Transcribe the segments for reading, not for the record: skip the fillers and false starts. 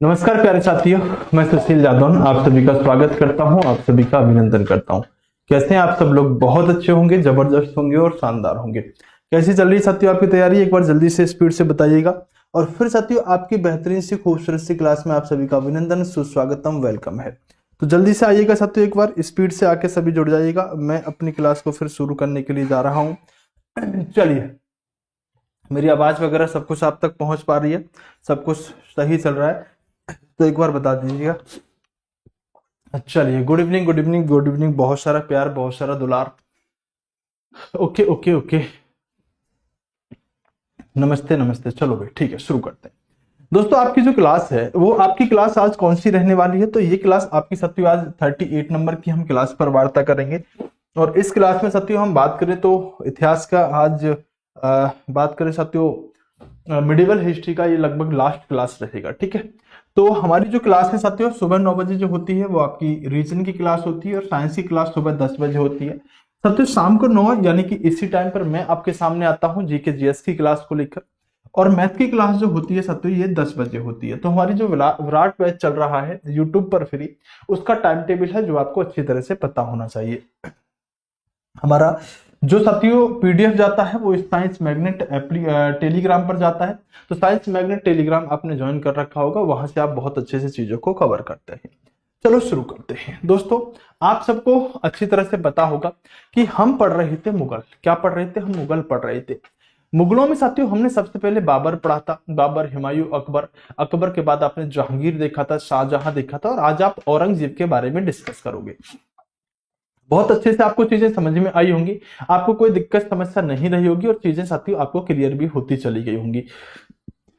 नमस्कार प्यारे साथियों, मैं सुशील जादौन आप सभी का स्वागत करता हूं, आप सभी का अभिनंदन करता हूं। कैसे हैं आप सब लोग? बहुत अच्छे होंगे, जबरदस्त होंगे और शानदार होंगे। कैसी चल रही है साथियों आपकी तैयारी? एक बार जल्दी से स्पीड से बताइएगा। और फिर साथियों आपकी बेहतरीन सी खूबसूरत सी क्लास में आप सभी का अभिनंदन, सुस्वागतम, वेलकम है। तो जल्दी से आइएगा साथियों, एक बार स्पीड से आके सभी जुड़ जाइएगा। मैं अपनी क्लास को फिर शुरू करने के लिए जा रहा हूँ। चलिए, मेरी आवाज वगैरह सब कुछ आप तक पहुंच पा रही है? सब कुछ सही चल रहा है तो एक बार बता दीजिएगा। चलिए, good evening good evening good evening, बहुत सारा प्यार, बहुत सारा दुलार। ओके ओके ओके, नमस्ते नमस्ते। चलो भाई ठीक है, शुरू करते हैं। दोस्तों आपकी जो क्लास है वो आपकी क्लास आज कौन सी रहने वाली है? तो ये क्लास आपकी साथियों आज 38 नंबर की हम क्लास पर वार्ता करेंगे। और इस क्लास में साथियों हम बात करें तो इतिहास का आज बात करें साथियों मिडिवल हिस्ट्री का ये लगभग लास्ट क्लास रहेगा। ठीक है, तो हमारी जो क्लास है साथियों सुबह 9 बजे जो होती है वो आपकी रीजन की क्लास होती है और साइंस की क्लास सुबह 10 बजे होती है। साथियों शाम को 9 यानी कि इसी टाइम पर मैं आपके सामने आता हूँ जीके जीएस की क्लास को लेकर। और मैथ की क्लास जो होती है साथियों ये 10 बजे होती है। तो हमारी जो विराट बैच चल रहा है यूट्यूब पर फ्री, उसका टाइम टेबल है जो आपको अच्छी तरह से पता होना चाहिए। हमारा जो साथियों पीडीएफ जाता है वो साइंस मैग्नेट टेलीग्राम पर जाता है। तो साइंस मैग्नेट टेलीग्राम आपने ज्वाइन कर रखा होगा, वहां से आप बहुत अच्छे से चीजों को कवर करते हैं। चलो शुरू करते हैं। दोस्तों आप सबको अच्छी तरह से पता होगा कि हम पढ़ रहे थे मुगल। क्या पढ़ रहे थे? हम मुगल पढ़ रहे थे। मुगलों में साथियों हमने सबसे पहले बाबर पढ़ा था, बाबर, हुमायूं, अकबर। अकबर के बाद आपने जहांगीर देखा था, शाहजहां देखा था, और आज आप औरंगजेब के बारे में डिस्कस करोगे। बहुत अच्छे से आपको चीजें समझ में आई होंगी, आपको कोई दिक्कत समस्या नहीं रही होगी और चीजें साथियों आपको क्लियर भी होती चली गई होंगी।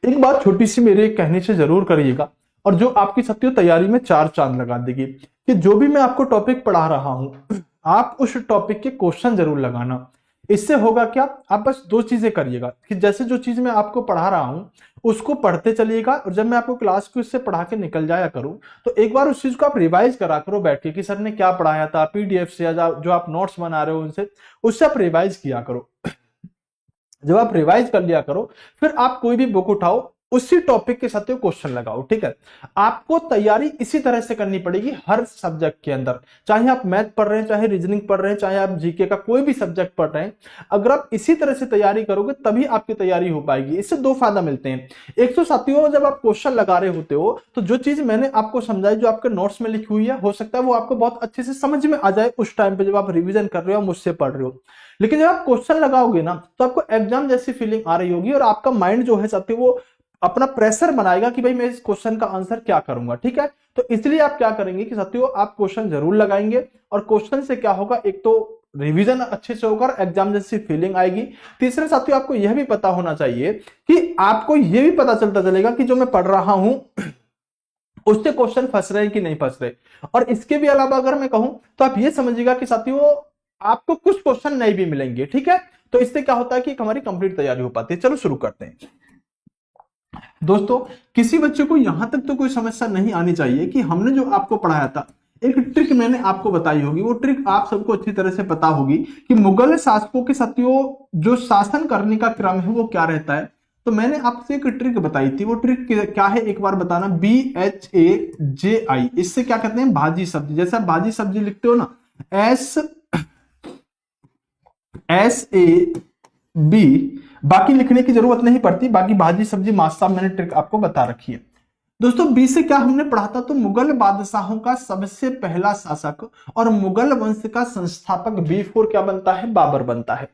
एक बात छोटी सी मेरे कहने से जरूर करिएगा और जो आपकी साथियों तैयारी में चार चांद लगा देगी कि जो भी मैं आपको टॉपिक पढ़ा रहा हूं आप उस टॉपिक के क्वेश्चन जरूर लगाना। इससे होगा क्या, आप बस दो चीजें करिएगा कि जैसे जो चीज मैं आपको पढ़ा रहा हूं उसको पढ़ते चलिएगा और जब मैं आपको क्लास को इससे पढ़ा के निकल जाया करूं तो एक बार उस चीज को आप रिवाइज करा करो बैठ के कि सर ने क्या पढ़ाया था, पीडीएफ से या जो आप नोट्स बना रहे हो उनसे, उससे आप रिवाइज किया करो। जब आप रिवाइज कर लिया करो फिर आप कोई भी बुक उठाओ, उसी टॉपिक के साथ क्वेश्चन लगाओ। ठीक है, आपको तैयारी इसी तरह से करनी पड़ेगी हर सब्जेक्ट के अंदर, चाहे आप मैथ पढ़ रहे हैं, चाहे रीजनिंग पढ़ रहे हैं, चाहे आप जीके का कोई भी सब्जेक्ट पढ़ रहे हैं। अगर आप इसी तरह से तैयारी करोगे तभी आपकी तैयारी हो पाएगी। इससे दो फायदा मिलते हैं। एक तो साथियों जब आप क्वेश्चन लगा रहे होते हो तो जो चीज मैंने आपको समझाई, जो आपके नोट्स में लिखी हुई है, हो सकता है वो आपको बहुत अच्छे से समझ में आ जाए उस टाइम पे जब आप रिविजन कर रहे हो, मुझसे पढ़ रहे हो। लेकिन जब आप क्वेश्चन लगाओगे ना तो आपको एग्जाम जैसी फीलिंग आ रही होगी और आपका माइंड जो है साथियों वो अपना प्रेशर बनाएगा कि भाई मैं इस क्वेश्चन का आंसर क्या करूंगा। ठीक है, तो इसलिए आप क्या करेंगे कि साथियों आप क्वेश्चन जरूर लगाएंगे और क्वेश्चन से क्या होगा, एक तो रिवीजन अच्छे से होकर एग्जाम जैसी फीलिंग आएगी। तीसरे साथियों आपको यह भी पता होना चाहिए कि आपको यह भी पता चलता चलेगा कि जो मैं पढ़ रहा हूं उससे क्वेश्चन फंस रहे हैं कि नहीं फंस रहे। और इसके भी अलावा अगर मैं कहूं तो आप ये समझिएगा कि साथियों आपको कुछ क्वेश्चन नहीं भी मिलेंगे। ठीक है, तो इससे क्या होता है कि हमारी कंप्लीट तैयारी हो पाती है। चलो शुरू करते हैं। दोस्तों किसी बच्चे को यहां तक तो कोई समस्या नहीं आनी चाहिए कि हमने जो आपको पढ़ाया था, एक ट्रिक मैंने आपको बताई होगी, वो ट्रिक आप सबको अच्छी तरह से पता होगी कि मुगल शासकों के साथियों जो शासन करने का क्रम है वो क्या रहता है। तो मैंने आपसे एक ट्रिक बताई थी, वो ट्रिक क्या है एक बार बताना। BHAJI, इससे क्या कहते हैं? भाजी सब्जी। जैसे आप भाजी सब्जी लिखते हो ना, SAB, बाकी लिखने की जरूरत नहीं पड़ती, बाकी भाजी सब्जी मास्सा मैंने ट्रिक आपको बता रखी है। दोस्तों बी से क्या हमने पढ़ा था? तो मुगल बादशाहों का सबसे पहला शासक और मुगल वंश का संस्थापक B4 क्या बनता है? बाबर बनता है।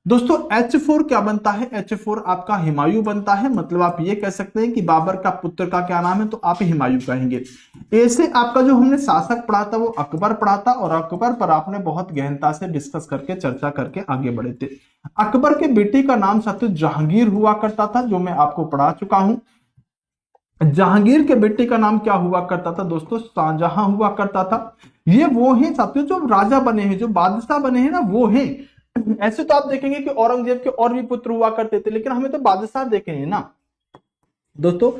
दोस्तों H4 क्या बनता है? H4 आपका हुमायूं बनता है। मतलब आप ये कह सकते हैं कि बाबर का पुत्र का क्या नाम है? तो आप हुमायूं कहेंगे। ए से आपका जो हमने शासक पढ़ा था वो अकबर पढ़ा था और अकबर पर आपने बहुत गहनता से डिस्कस करके चर्चा करके आगे बढ़े थे। अकबर के बेटे का नाम साथियों जहांगीर हुआ करता था, जो मैं आपको पढ़ा चुका हूं। जहांगीर के बेटे का नाम क्या हुआ करता था? दोस्तों शाहजहां हुआ करता था। ये वो हैं साथियों जो राजा बने हैं, जो बादशाह बने हैं ना, वो हैं। ऐसे तो आप देखेंगे कि औरंगजेब के और भी पुत्र हुआ करते थे, लेकिन हमें तो बादशाह देखे हैं ना। दोस्तों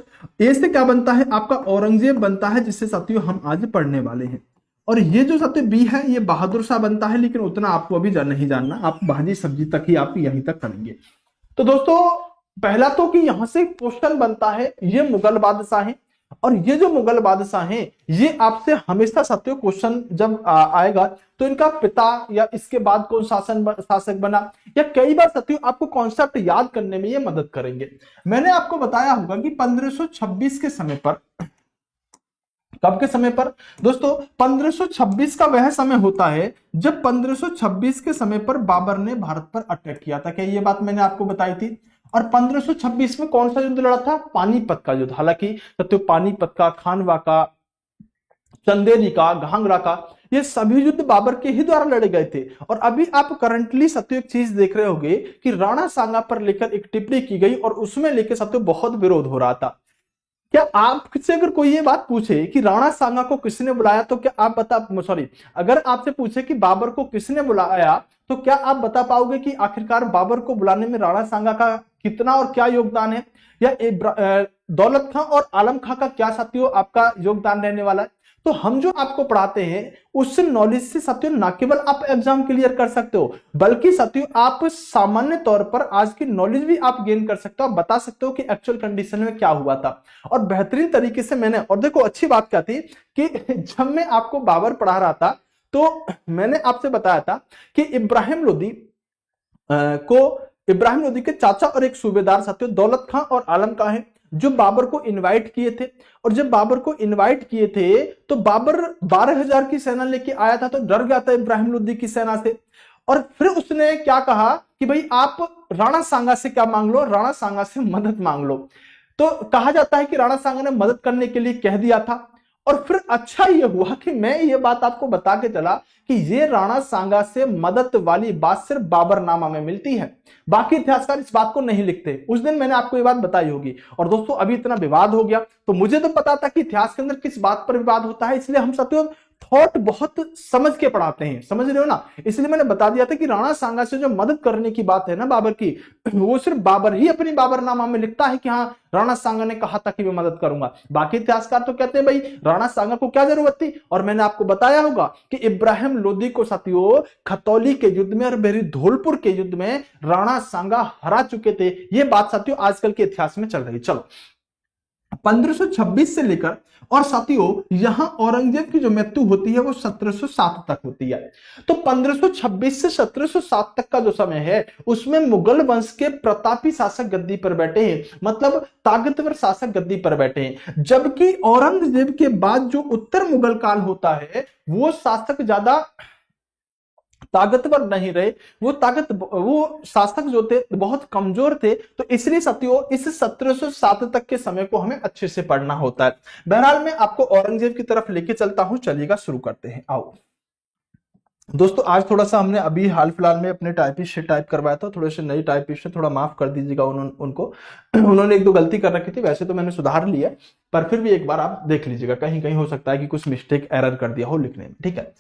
ए से क्या बनता है? आपका औरंगजेब बनता है, जिससे साथियों हम आज पढ़ने वाले हैं। और ये जो साथियों बी है ये बहादुर शाह बनता है, लेकिन उतना आपको अभी नहीं जानना, आप भाजी सब्जी तक ही आप यहीं तक करेंगे। तो दोस्तों पहला तो कि यहां से क्वेश्चन बनता है, ये मुगल बादशाह है। और ये जो मुगल बादशाह हैं, ये आपसे हमेशा साथियों क्वेश्चन जब आएगा तो इनका पिता या इसके बाद कौन शासक बना, या कई बार साथियों आपको कॉन्सेप्ट याद करने में ये मदद करेंगे। मैंने आपको बताया होगा कि 1526 के समय पर, कब के समय पर दोस्तों, 1526 का वह समय होता है जब 1526 के समय पर बाबर ने भारत पर अटैक किया था। क्या ये बात मैंने आपको बताई थी? और 1526 में कौन सा युद्ध लड़ा था? पानीपत का युद्ध। हालांकि सत्यो पानीपत का, खानवा का, चंदेरी का, घांगरा का, ये सभी युद्ध बाबर के ही द्वारा लड़े गए थे। और अभी आप करंटली सत्यो एक चीज देख रहे होंगे कि राणा सांगा पर लेकर एक टिप्पणी की गई और उसमें लेकर सत्यो बहुत विरोध हो रहा था। क्या आपसे अगर कोई ये बात पूछे कि राणा सांगा को किसने बुलाया, तो क्या आप अगर आपसे पूछे कि बाबर को किसने बुलाया, तो क्या आप बता पाओगे कि आखिरकार बाबर को बुलाने में राणा सांगा का कितना और क्या योगदान है, या दौलत खां और आलम खां का क्या साथियों आपका योगदान रहने वाला है? तो हम जो आपको पढ़ाते हैं उस नॉलेज से साथियों ना केवल आप एग्जाम क्लियर कर सकते हो, बल्कि साथियों आप सामान्य तौर पर आज की नॉलेज भी आप गेन कर सकते हो, आप बता सकते हो कि एक्चुअल कंडीशन में क्या हुआ था। और बेहतरीन तरीके से मैंने, और देखो अच्छी बात क्या थी कि जब मैं आपको बाबर पढ़ा रहा था तो मैंने आपसे बताया था कि इब्राहिम लोदी के चाचा और एक सूबेदार साथियों दौलत खां और आलम खां हैं, जो बाबर को इनवाइट किए थे। और जब बाबर को इनवाइट किए थे तो बाबर 12,000 की सेना लेके आया था, तो डर गया था इब्राहिम लोदी की सेना से। और फिर उसने क्या कहा कि भाई आप राणा सांगा से क्या मांग लो, राणा सांगा से मदद मांग लो। तो कहा जाता है कि राणा सांगा ने मदद करने के लिए कह दिया था। और फिर अच्छा ये हुआ कि मैं ये बात आपको बता के चला कि ये राणा सांगा से मदद वाली बात सिर्फ बाबरनामा में मिलती है, बाकी इतिहासकार इस बात को नहीं लिखते। उस दिन मैंने आपको ये बात बताई होगी। और दोस्तों अभी इतना विवाद हो गया, तो मुझे तो पता था कि इतिहास के अंदर किस बात पर विवाद होता है, इसलिए हम साथियों थॉट बहुत समझ के पढ़ाते हैं, समझ रहे हो ना। इसलिए मैंने बता दिया था कि राणा सांगा से जो मदद करने की बात है ना बाबर की, वो सिर्फ बाबर ही अपनी बाबरनामा में लिखता है कि हाँ राणा सांगा ने कहा था कि मैं मदद करूंगा। बाकी इतिहासकार तो कहते हैं भाई राणा सांगा को क्या जरूरत थी। और मैंने आपको बताया होगा कि इब्राहिम लोदी को साथियों खतौली के युद्ध में और बेरी धौलपुर के युद्ध में राणा सांगा हरा चुके थे। ये बात साथियों आजकल के इतिहास में चल रही। चलो 1526 से लेकर, और साथियों यहां औरंगजेब की जो मृत्यु होती है वो 1707 तक होती है। तो 1526 से 1707 तक का जो समय है उसमें मुगल वंश के प्रतापी शासक गद्दी पर बैठे हैं, मतलब ताकतवर शासक गद्दी पर बैठे हैं। जबकि औरंगजेब के बाद जो उत्तर मुगल काल होता है वो शासक ज्यादा ताकतवर नहीं रहे, वो शासक जो थे बहुत कमजोर थे। तो इसलिए साथियों इस 1707 तक के समय को हमें अच्छे से पढ़ना होता है। बहरहाल मैं आपको औरंगजेब की तरफ लेके चलता हूं, चलिएगा शुरू करते हैं। आओ दोस्तों, आज थोड़ा सा हमने अभी हाल फिलहाल में अपने टाइपिस्ट से टाइप करवाया था, थोड़े से नई टाइपिस्ट है, थोड़ा माफ कर दीजिएगा उनको उन्होंने एक दो गलती कर रखी थी, वैसे तो मैंने सुधार लिया, पर फिर भी एक बार आप देख लीजिएगा, कहीं कहीं हो सकता है कि कुछ मिस्टेक एरर कर दिया हो लिखने में, ठीक है।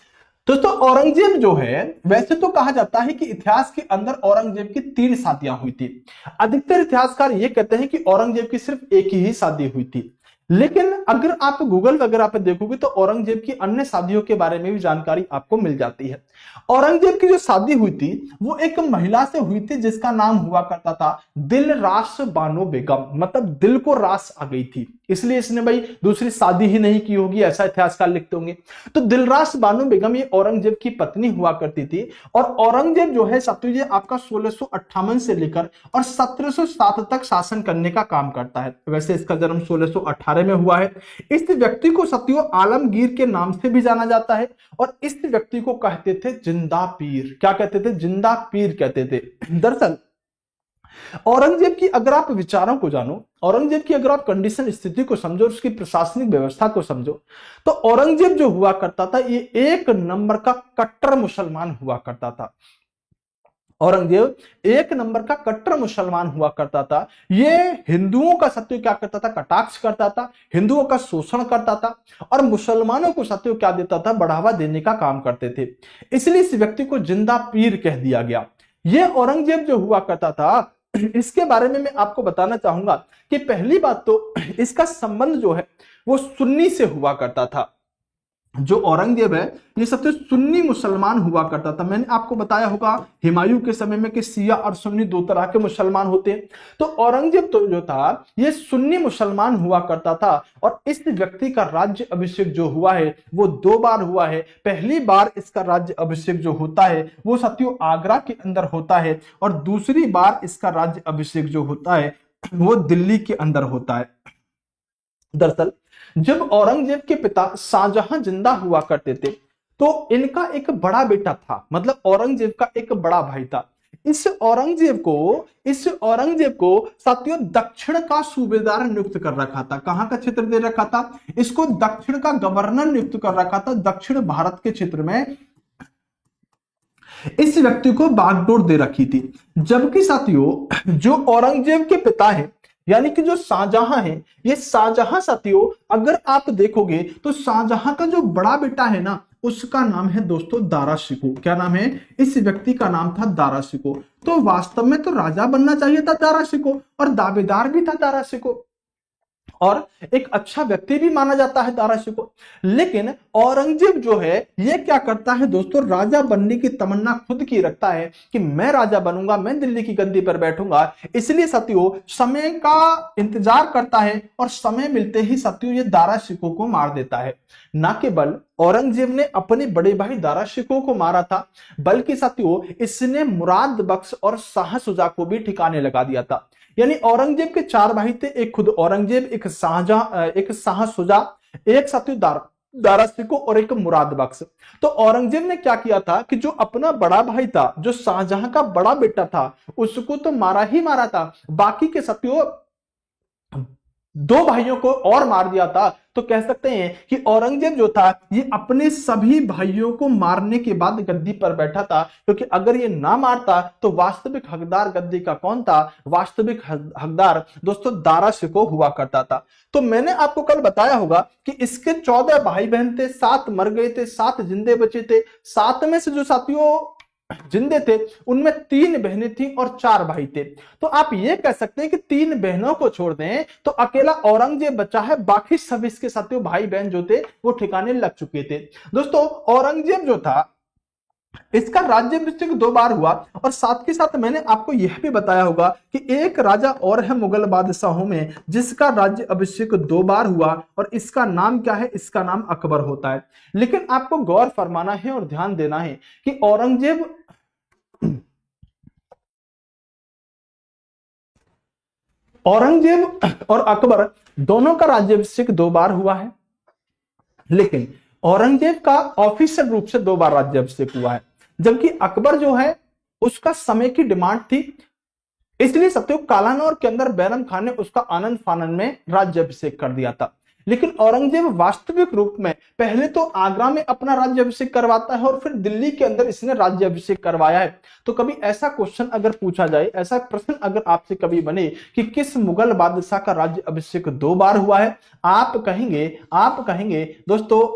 दोस्तों औरंगजेब जो है, वैसे तो कहा जाता है कि इतिहास के अंदर औरंगजेब की 3 शादियां हुई थी। अधिकतर इतिहासकार ये कहते हैं कि औरंगजेब की सिर्फ एक ही शादी हुई थी, लेकिन अगर आप गूगल वगैरह पे देखोगे तो औरंगजेब की अन्य शादियों के बारे में भी जानकारी आपको मिल जाती है। औरंगजेब की जो शादी हुई थी वो एक महिला से हुई थी जिसका नाम हुआ करता था दिलरास बानो बेगम, मतलब दिल को रास आ गई थी, इसलिए इसने भाई दूसरी शादी ही नहीं की होगी, ऐसा इतिहासकार लिखते होंगे। तो दिलरास बानो बेगम ये औरंगजेब की पत्नी हुआ करती थी। और औरंगजेब जो है साथियों ये आपका 1658 से लेकर और 1707 तक शासन करने का काम करता है। वैसे इसका जन्म 1618 में हुआ है। इस व्यक्ति को साथियों आलमगीर के नाम से भी जाना जाता है, और इस व्यक्ति को कहते थे जिंदा पीर। क्या कहते थे? जिंदा पीर कहते थे। दरअसल औरंगजेब की अगर आप विचारों को जानो, औरंगजेब की अगर आप कंडीशन स्थिति को समझो, उसकी प्रशासनिक व्यवस्था को समझो, तो औरंगजेब जो हुआ करता था ये एक नंबर का कट्टर मुसलमान हुआ करता था। औरंगजेब एक नंबर का कट्टर मुसलमान हुआ करता था। ये हिंदुओं का सत्य क्या करता था? कटाक्ष करता था, हिंदुओं का शोषण करता था, और मुसलमानों को सत्य क्या देता था? बढ़ावा देने का काम करते थे। इसलिए इस व्यक्ति को जिंदा पीर कह दिया गया। ये औरंगजेब जो हुआ करता था, इसके बारे में मैं आपको बताना चाहूंगा कि पहली बात तो इसका संबंध जो है वो सुन्नी से हुआ करता था। जो औरंगजेब है ये सबसे सुन्नी मुसलमान हुआ करता था। मैंने आपको बताया होगा हुमायूं के समय में कि शिया और सुन्नी दो तरह के मुसलमान होते हैं। तो औरंगजेब तो जो था ये सुन्नी मुसलमान हुआ करता था। और इस व्यक्ति का राज्य अभिषेक जो हुआ है वो 2 बार हुआ है। पहली बार इसका राज्य अभिषेक जो होता है वो साथियों आगरा के अंदर होता है, और दूसरी बार इसका राज्य अभिषेक जो होता है वो दिल्ली के अंदर होता है। दरअसल जब औरंगजेब के पिता शाहजहां जिंदा हुआ करते थे तो इनका एक बड़ा बेटा था, मतलब औरंगजेब का एक बड़ा भाई था। इस औरंगजेब को साथियों दक्षिण का सूबेदार नियुक्त कर रखा था। कहां का क्षेत्र दे रखा था? इसको दक्षिण का गवर्नर नियुक्त कर रखा था। दक्षिण भारत के क्षेत्र में इस व्यक्ति को बागडोर दे रखी थी। जबकि साथियों जो औरंगजेब के पिता हैं यानी कि जो शाहजहां है, ये शाहजहां साथियों अगर आप देखोगे तो शाहजहां का जो बड़ा बेटा है ना उसका नाम है दोस्तों दारा शिकोह। क्या नाम है? इस व्यक्ति का नाम था दारा शिकोह। तो वास्तव में तो राजा बनना चाहिए था दारा शिकोह, और दावेदार भी था दारा शिकोह, और एक अच्छा व्यक्ति भी माना जाता है दारा शिकोह। लेकिन औरंगजेब जो है ये क्या करता है दोस्तों, राजा बनने की तमन्ना खुद की रखता है कि मैं राजा बनूंगा, मैं दिल्ली की गद्दी पर बैठूंगा। इसलिए साथियों समय का इंतजार करता है और समय मिलते ही साथियों ये दारा शिकोह को मार देता है। ना केवल औरंगजेब ने अपने बड़े भाई दारा शिकोह को मारा था, बल्कि साथियों इसने मुराद बख्श और शाह सुजा को भी ठिकाने लगा दिया था। यानी औरंगजेब के 4 भाई थे, एक खुद औरंगजेब, एक शाहजहां, एक शाह सुजा, एक साथियों दारा शिकोह और एक मुराद बख्श। तो औरंगजेब ने क्या किया था कि जो अपना बड़ा भाई था, जो शाहजहां का बड़ा बेटा था, उसको तो मारा ही मारा था, बाकी के साथियों 2 भाइयों को और मार दिया था। तो कह सकते हैं कि औरंगजेब जो था ये अपने सभी भाइयों को मारने के बाद गद्दी पर बैठा था, क्योंकि अगर ये ना मारता तो वास्तविक हकदार गद्दी का कौन था? वास्तविक हकदार दोस्तों दारा शिकोह हुआ करता था। तो मैंने आपको कल बताया होगा कि इसके 14 भाई बहन थे, 7 मर गए थे, 7 जिंदे बचे थे। 7 में से जो साथियों जिंदे थे उनमें 3 बहनें थी और 4 भाई थे। तो आप ये कह सकते हैं कि 3 बहनों को छोड़ दें तो अकेला औरंगजेब बचा है, बाकी सब इसके साथियों भाई बहन जो थे वो ठिकाने लग चुके थे। दोस्तों औरंगजेब जो था इसका राज्याभिषेक 2 बार हुआ, और साथ के साथ मैंने आपको यह भी बताया होगा कि एक राजा और है मुगल बादशाहों में जिसका राज्य अभिषेक 2 बार हुआ, और इसका नाम क्या है? इसका नाम अकबर होता है। लेकिन आपको गौर फरमाना है और ध्यान देना है कि औरंगजेब और अकबर दोनों का राज्याभिषेक 2 बार हुआ है, लेकिन औरंगजेब का ऑफिशियल रूप से 2 बार राज्याभिषेक हुआ है, जबकि अकबर जो है उसका समय की डिमांड थी, इसलिए सत्यो कालानौर के अंदर बैरम खान ने उसका आनंद फानन में राज्याभिषेक कर दिया था। लेकिन औरंगजेब वास्तविक रूप में पहले तो आगरा में अपना राज्याभिषेक करवाता है और फिर दिल्ली के अंदर इसने राज्याभिषेक करवाया है। तो कभी ऐसा क्वेश्चन अगर पूछा जाए, ऐसा प्रश्न अगर आपसे कभी बने कि किस मुगल बादशाह का राज्य अभिषेक 2 बार हुआ है, आप कहेंगे दोस्तों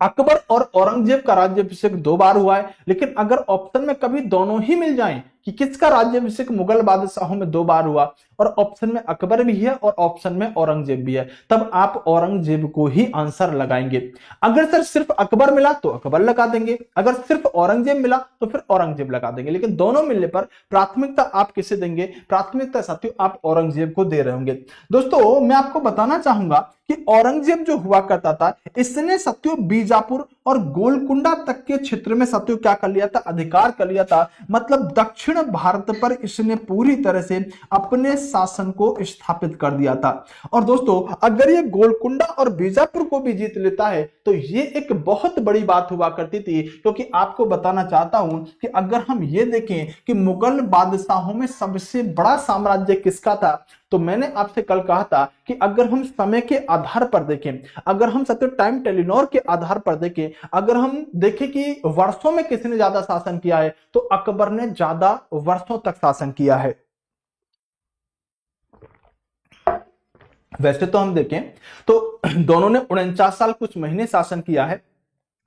अकबर और औरंगजेब का राज्याभिषेक 2 बार हुआ है। लेकिन अगर ऑप्शन में कभी दोनों ही मिल जाएं कि किसका राज्याभिषेक मुगल बादशाहों में 2 बार हुआ, और ऑप्शन में अकबर भी है और ऑप्शन में औरंगजेब भी है, तब आप औरंगजेब को ही आंसर लगाएंगे। अगर सर सिर्फ अकबर मिला तो अकबर लगा देंगे, अगर सिर्फ औरंगजेब मिला तो फिर औरंगजेब लगा देंगे। लेकिन दोनों मिलने पर प्राथमिकता आप किसे देंगे? प्राथमिकता साथियों आप औरंगजेब को दे रहे होंगे। दोस्तों मैं आपको बताना चाहूंगा कि औरंगजेब जो हुआ करता था इसने साथियों बीजापुर और गोलकुंडा तक के क्षेत्र में साथियों क्या कर लिया था? अधिकार कर लिया था। मतलब दक्षिण भारत पर इसने पूरी तरह से अपने शासन को स्थापित कर दिया था। और दोस्तों अगर ये गोलकुंडा और बीजापुर को भी जीत लेता है तो ये एक बहुत बड़ी बात हुआ करती थी, क्योंकि आपको बताना चाहता हूं कि अगर हम ये देखें कि मुगल बादशाहों में सबसे बड़ा साम्राज्य किसका था, तो मैंने आपसे कल कहा था कि अगर हम समय के आधार पर देखें, अगर हम सत्य टाइम टेलीनॉर के आधार पर देखें, अगर हम देखें कि वर्षों में किसने ज्यादा शासन किया है, तो अकबर ने ज्यादा वर्षों तक शासन किया है। वैसे तो हम देखें तो दोनों ने 49 साल कुछ महीने शासन किया है,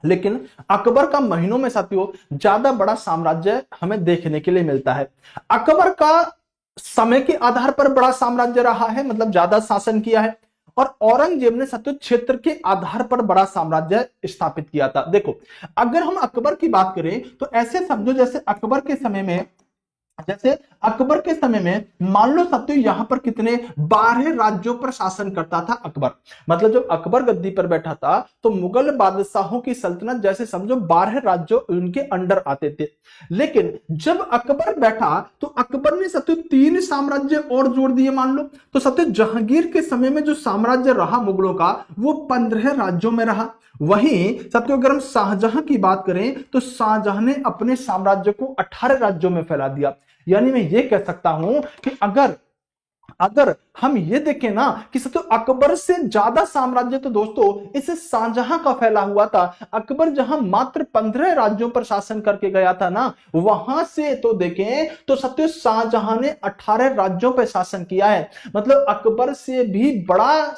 लेकिन अकबर का महीनों में साथियों ज्यादा बड़ा साम्राज्य हमें देखने के लिए मिलता है। अकबर का समय के आधार पर बड़ा साम्राज्य रहा है, मतलब ज्यादा शासन किया है, और औरंगजेब ने सतलुज क्षेत्र के आधार पर बड़ा साम्राज्य स्थापित किया था। देखो, अगर हम अकबर की बात करें तो ऐसे समझो जैसे अकबर के समय में मान लो सत्यो यहां पर कितने 12 राज्यों पर शासन करता था अकबर। मतलब जब अकबर गद्दी पर बैठा था तो मुगल बादशाहों की सल्तनत जैसे समझो 12 राज्यों उनके अंडर आते थे। लेकिन जब अकबर बैठा तो अकबर ने सत्यो 3 साम्राज्य और जोड़ दिए मान लो। तो सत्यो जहांगीर के समय में जो साम्राज्य रहा मुगलों का वो 15 राज्यों में रहा। वहीं सत्यो अगर हम शाहजहां की बात करें तो शाहजहां ने अपने साम्राज्य को 18 राज्यों में फैला दिया। यानी मैं ये कह सकता हूं कि अगर हम ये देखें ना कि तो अकबर से ज्यादा साम्राज्य तो दोस्तों इस शाहजहां का फैला हुआ था। अकबर जहां मात्र 15 राज्यों पर शासन करके गया था ना, वहां से तो देखें तो सत्य शाहजहां ने 18 राज्यों पर शासन किया है। मतलब अकबर से भी बड़ा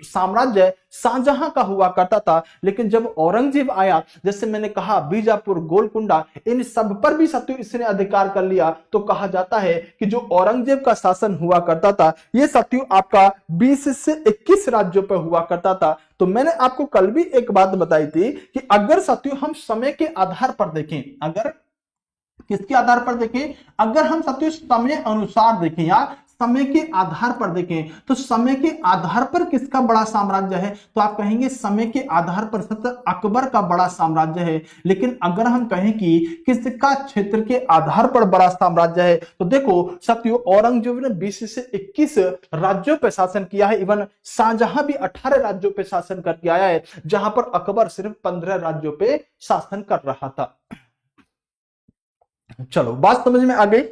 साम्राज्य शाहजहां का हुआ करता था। लेकिन जब औरंगजेब आया, जैसे मैंने कहा बीजापुर, गोलकुंडा, इन सब पर भी सत्य इसने अधिकार कर लिया। तो कहा जाता है कि जो औरंगजेब का शासन हुआ करता था ये सत्य आपका 20 से 21 राज्यों पर हुआ करता था। तो मैंने आपको कल भी एक बात बताई थी कि अगर सत्य हम समय के आधार पर देखें, अगर किसके आधार पर देखें, अगर हम सत्य समय अनुसार देखें या समय के आधार पर देखें तो समय के आधार पर किसका बड़ा साम्राज्य है, तो आप कहेंगे समय के आधार पर सत्य अकबर का बड़ा साम्राज्य है। लेकिन अगर हम कहें कि किसका क्षेत्र के आधार पर बड़ा साम्राज्य है तो देखो सत्य औरंगजेब ने 20 से 21 राज्यों पर शासन किया है। इवन शाहजहां भी 18 राज्यों पर शासन करके आया है, जहां पर अकबर सिर्फ 15 राज्यों पर शासन कर रहा था। चलो बात समझ में आ गई।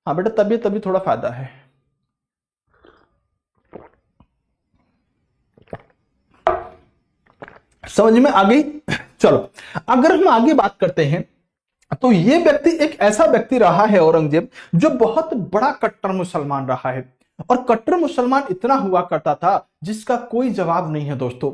हाँ बेटा, तभी थोड़ा फायदा है। समझ में आ गई। चलो अगर हम आगे बात करते हैं तो ये व्यक्ति एक ऐसा व्यक्ति रहा है औरंगजेब जो बहुत बड़ा कट्टर मुसलमान रहा है। और कट्टर मुसलमान इतना हुआ करता था जिसका कोई जवाब नहीं है दोस्तों।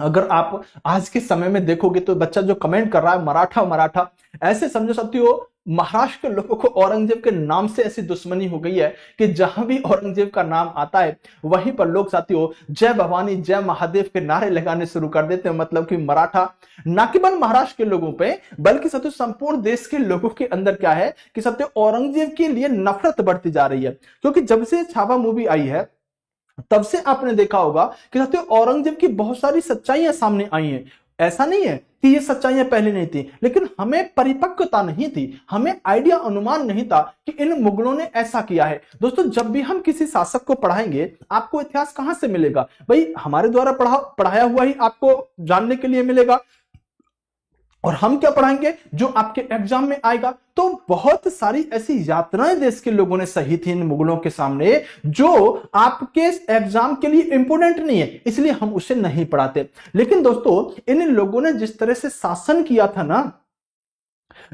अगर आप आज के समय में देखोगे तो बच्चा जो कमेंट कर रहा है मराठा मराठा, ऐसे समझो सकते हो महाराष्ट्र के लोगों को औरंगजेब के नाम से ऐसी दुश्मनी हो गई है कि जहां भी औरंगजेब का नाम आता है वहीं पर लोग साथियों जय भवानी जय महादेव के नारे लगाने शुरू कर देते हैं। मतलब कि मराठा ना केवल महाराष्ट्र के लोगों पे बल्कि साथियों संपूर्ण देश के लोगों के अंदर क्या है कि साथियों औरंगजेब के लिए नफरत बढ़ती जा रही है। क्योंकि जब से छावा मूवी आई है तब से आपने देखा होगा कि साथियों औरंगजेब की बहुत सारी सच्चाइयां सामने आई हैं। ऐसा नहीं है कि ये सच्चाइयां पहले नहीं थी, लेकिन हमें परिपक्वता नहीं थी, हमें आइडिया अनुमान नहीं था कि इन मुगलों ने ऐसा किया है। दोस्तों जब भी हम किसी शासक को पढ़ाएंगे आपको इतिहास कहां से मिलेगा भाई, हमारे द्वारा पढ़ाया हुआ ही आपको जानने के लिए मिलेगा। और हम क्या पढ़ाएंगे जो आपके एग्जाम में आएगा। तो बहुत सारी ऐसी यातनाएं देश के लोगों ने सही थी इन मुगलों के सामने जो आपके एग्जाम के लिए इंपोर्टेंट नहीं है, इसलिए हम उसे नहीं पढ़ाते। लेकिन दोस्तों इन लोगों ने जिस तरह से शासन किया था ना,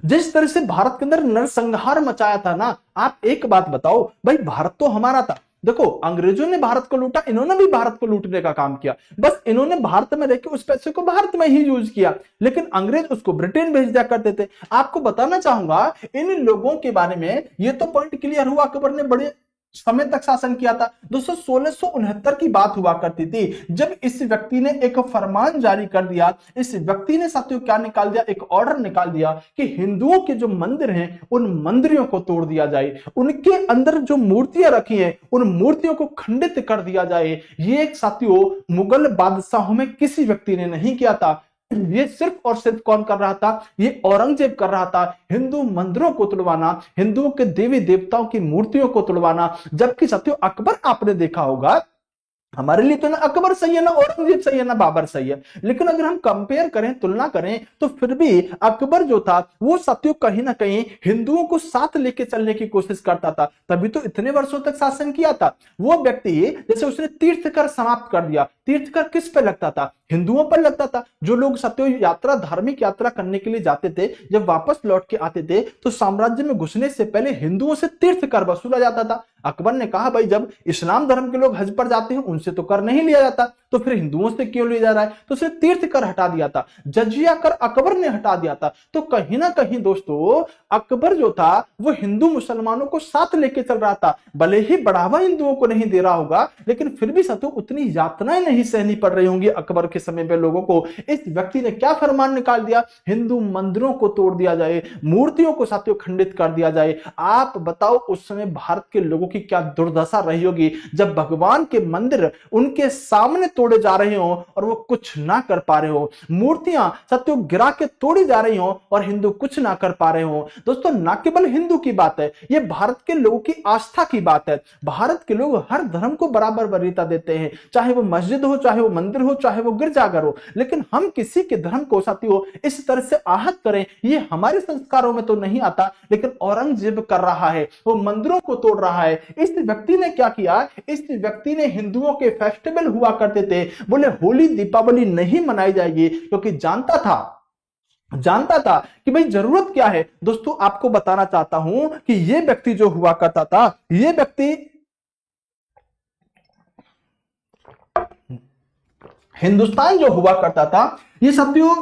जिस तरह से भारत के अंदर नरसंहार मचाया था ना, आप एक बात बताओ भाई, भारत तो हमारा था। देखो अंग्रेजों ने भारत को लूटा, इन्होंने भी भारत को लूटने का काम किया। बस इन्होंने भारत में रहकर उस पैसे को भारत में ही यूज किया, लेकिन अंग्रेज उसको ब्रिटेन भेज दिया करते थे। आपको बताना चाहूंगा इन लोगों के बारे में, ये तो पॉइंट क्लियर हुआ अकबर ने बड़े समय तक शासन किया था। दोस्तों 1669 की बात हुआ करती थी जब इस व्यक्ति ने एक फरमान जारी कर दिया। इस व्यक्ति ने साथियों क्या निकाल दिया, एक ऑर्डर निकाल दिया कि हिंदुओं के जो मंदिर हैं उन मंदिरों को तोड़ दिया जाए, उनके अंदर जो मूर्तियां रखी हैं उन मूर्तियों को खंडित कर दिया जाए। ये एक साथियों मुगल बादशाहों में किसी व्यक्ति ने नहीं किया था। ये सिर्फ और सिर्फ कौन कर रहा था, ये औरंगजेब कर रहा था। हिंदू मंदिरों को तुड़वाना, हिंदुओं के देवी देवताओं की मूर्तियों को तुड़वाना। जबकि साथियों अकबर आपने देखा होगा, हमारे लिए तो ना अकबर सही है ना औरंगजेब सही है ना बाबर सही है, लेकिन अगर हम कंपेयर करें तुलना करें तो फिर भी अकबर जो था वो साथियों कहीं ना कहीं हिंदुओं को साथ लेके चलने की कोशिश करता था, तभी तो इतने वर्षों तक शासन किया था। वो व्यक्ति जैसे उसने तीर्थ कर समाप्त कर दिया, तीर्थकर किस पे लगता था? हिंदुओं पर लगता था। जो लोग सत्यो यात्रा, धार्मिक यात्रा करने के लिए जाते थे, जब वापस लौट के आते थे तो साम्राज्य में घुसने से पहले हिंदुओं से तीर्थ कर वसूला जाता था। अकबर ने कहा भाई जब इस्लाम धर्म के लोग हज पर जाते हैं उनसे तो कर नहीं लिया जाता, तो फिर हिंदुओं से क्यों लिया जा रहा है? तो उसे तीर्थ कर हटा दिया था, जजिया कर अकबर ने हटा दिया था। तो कहीं ना कहीं दोस्तों अकबर जो था वो हिंदू मुसलमानों को साथ लेके चल रहा था। भले ही बढ़ावा हिंदुओं को नहीं दे रहा होगा, लेकिन फिर भी सत्यो उतनी यातनाएं नहीं सहनी पड़ रही होंगी अकबर के समय पे लोगों को। इस व्यक्ति ने क्या फरमान निकाल दिया? हिंदू मंदिरों को तोड़ दिया जाए, मूर्तियों को सत्यो खंडित कर दिया जाए। आप बताओ उस समय भारत के लोगों की क्या दुर्दशा रही होगी जब भगवान के मंदिर उनके सामने तोड़े जा रहे हो और वो कुछ ना कर पा रहे हो, मूर्तियां सत्यो गिरा के तोड़ी जा रही हो और हिंदू कुछ ना कर पा रहे हो। दोस्तों ना केवल हिंदू की बात है, ये भारत के लोगों की आस्था की बात है। भारत के लोग हर धर्म को बराबर वरीयता देते हैं, चाहे वो मस्जिद हो, चाहे वो मंदिर हो, चाहे वो गिरजाघर हो, लेकिन हम किसी के धर्म को साथियों इस तरह से आहत करें ये हमारे संस्कारों में तो नहीं आता। लेकिन औरंगजेब कर रहा है, वो मंदिरों को तोड़ रहा है। इस व्यक्ति ने क्या किया? इस व्यक्ति ने हिंदुओं के फेस्टिवल हुआ करते थे, बोले होली दीपावली नहीं मनाई जाएगी, क्योंकि जानता था कि भाई जरूरत क्या है। दोस्तों आपको बताना चाहता हूं कि ये व्यक्ति जो हुआ करता था, ये व्यक्ति हिंदुस्तान जो हुआ करता था, ये साथियों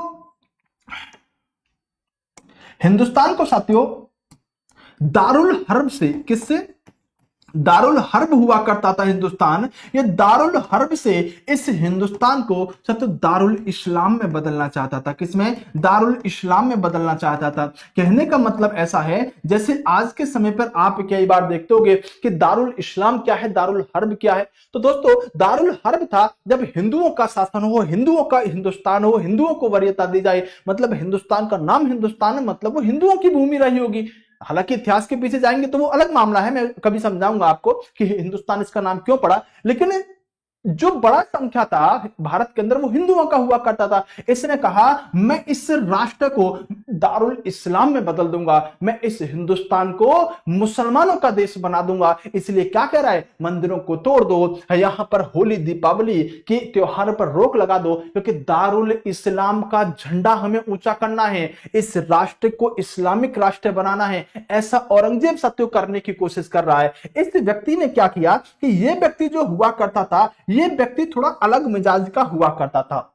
हिंदुस्तान को साथियों दारुल हर्ब से, किससे? दारुल हर्ब हुआ करता था हिंदुस्तान। ये दारुल हर्ब से इस हिंदुस्तान को सत्य दारुल इस्लाम में बदलना चाहता था। किसमें? दारुल इस्लाम में बदलना चाहता था। कहने का मतलब ऐसा है जैसे आज के समय पर आप कई बार देखते होंगे कि दारुल इस्लाम क्या है, दारुल हर्ब क्या है। तो दोस्तों दारुल हर्ब था जब हिंदुओं का शासन हो, हिंदुओं का हिंदुस्तान हो, हिंदुओं को वरीयता दी जाए, मतलब हिंदुस्तान का नाम हिंदुस्तान है, मतलब वो हिंदुओं की भूमि रही होगी। हालांकि इतिहास के पीछे जाएंगे तो वो अलग मामला है, मैं कभी समझाऊंगा आपको कि हिंदुस्तान इसका नाम क्यों पड़ा। लेकिन जो बड़ा संख्या था भारत के अंदर वो हिंदुओं का हुआ करता था। इसने कहा मैं इस राष्ट्र को दारुल इस्लाम में बदल दूंगा, मैं इस हिंदुस्तान को मुसलमानों का देश बना दूंगा। इसलिए क्या कह रहा है? मंदिरों को तोड़ दो, यहां पर होली दीपावली के त्योहार पर रोक लगा दो, क्योंकि दारुल इस्लाम का झंडा हमें ऊंचा करना है, इस राष्ट्र को इस्लामिक राष्ट्र बनाना है। ऐसा औरंगजेब सत्य करने की कोशिश कर रहा है। इस व्यक्ति ने क्या किया कि यह व्यक्ति जो हुआ करता था, ये व्यक्ति थोड़ा अलग मिजाज का हुआ करता था।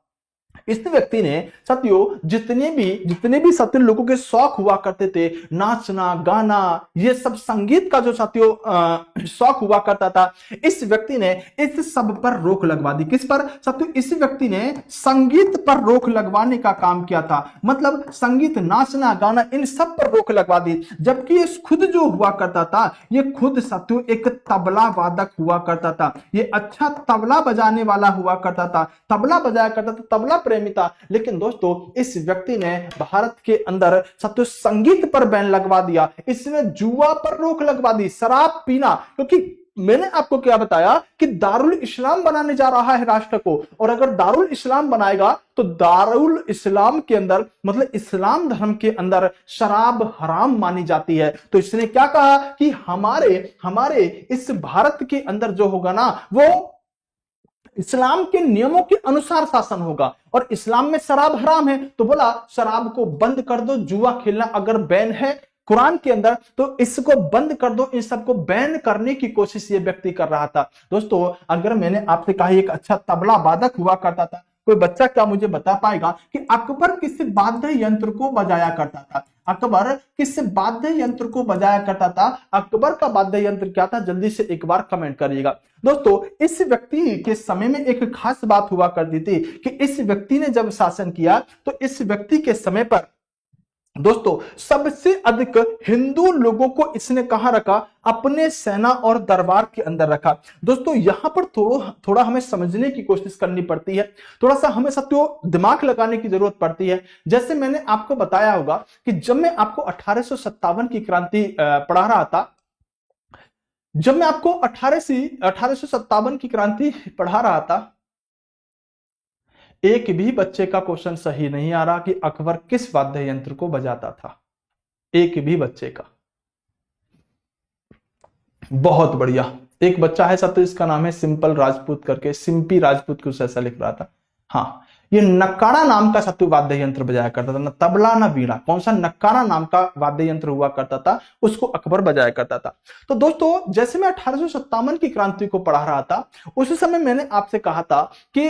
इस व्यक्ति ने साथियों जितने भी सत्य लोगों के शौक हुआ करते थे, नाचना गाना, ये सब संगीत का जो साथियों शौक हुआ करता था, इस व्यक्ति ने इस सब पर रोक लगवा दी। किस पर? साथियों इस व्यक्ति ने संगीत पर रोक लगवाने का काम किया था। मतलब संगीत, नाचना गाना, इन सब पर रोक लगवा दी। जबकि ये खुद जो हुआ करता था, ये खुद साथियों एक तबला वादक हुआ करता था, ये अच्छा तबला बजाने वाला हुआ करता था, तबला बजाया करता था, तबला प्रेमी था। लेकिन दोस्तों इस व्यक्ति ने भारत के अंदर सत्य संगीत पर बैन लगवा दिया, इसने जुआ पर रोक लगवा दी, शराब पीना, क्योंकि मैंने आपको क्या बताया कि दारुल इस्लाम बनाने जा रहा है राष्ट्र को, और अगर दारुल इस्लाम बनाएगा तो दारुल इस्लाम के अंदर मतलब इस्लाम धर्म के अंदर शराब हराम मानी जाती है। तो इसने क्या कहा कि हमारे इस भारत के अंदर जो होगा ना वो इस्लाम के नियमों के अनुसार शासन होगा, और इस्लाम में शराब हराम है, तो बोला शराब को बंद कर दो, जुआ खेलना अगर बैन है कुरान के अंदर तो इसको बंद कर दो। इन सबको बैन करने की कोशिश ये व्यक्ति कर रहा था। दोस्तों अगर मैंने आपसे कहा एक अच्छा तबला वादक हुआ करता था, कोई बच्चा क्या मुझे बता पाएगा कि अकबर किस वाद्य यंत्र को बजाया करता था? अकबर किस वाद्य यंत्र को बजाया करता था? अकबर का वाद्य यंत्र क्या था? जल्दी से एक बार कमेंट करिएगा। दोस्तों इस व्यक्ति के समय में एक खास बात हुआ करती थी कि इस व्यक्ति ने जब शासन किया तो इस व्यक्ति के समय पर दोस्तों सबसे अधिक हिंदू लोगों को इसने कहां रखा? अपने सेना और दरबार के अंदर रखा। दोस्तों यहां पर थोड़ा हमें समझने की कोशिश करनी पड़ती है, थोड़ा सा हमें साथियों दिमाग लगाने की जरूरत पड़ती है। जैसे मैंने आपको बताया होगा कि जब मैं आपको 1857 की क्रांति पढ़ा रहा था, जब मैं आपको 1857 की क्रांति पढ़ा रहा था, एक भी बच्चे का क्वेश्चन सही नहीं आ रहा कि अकबर किस वाद्य यंत्र को बजाता था, एक भी बच्चे का। बहुत बढ़िया, एक बच्चा है साथियों, इसका नाम है सिंपल राजपूत करके, सिंपी राजपूत कुछ ऐसा लिख रहा था। हाँ, ये नक्कारा नाम का साथियों वाद्य यंत्र बजाया करता था, ना तबला ना वीणा, कौन सा, नक्कारा नाम का वाद्य यंत्र हुआ करता था, उसको अकबर बजाया करता था। तो दोस्तों जैसे मैं 1857 की क्रांति को पढ़ा रहा था, उसी समय मैंने आपसे कहा था कि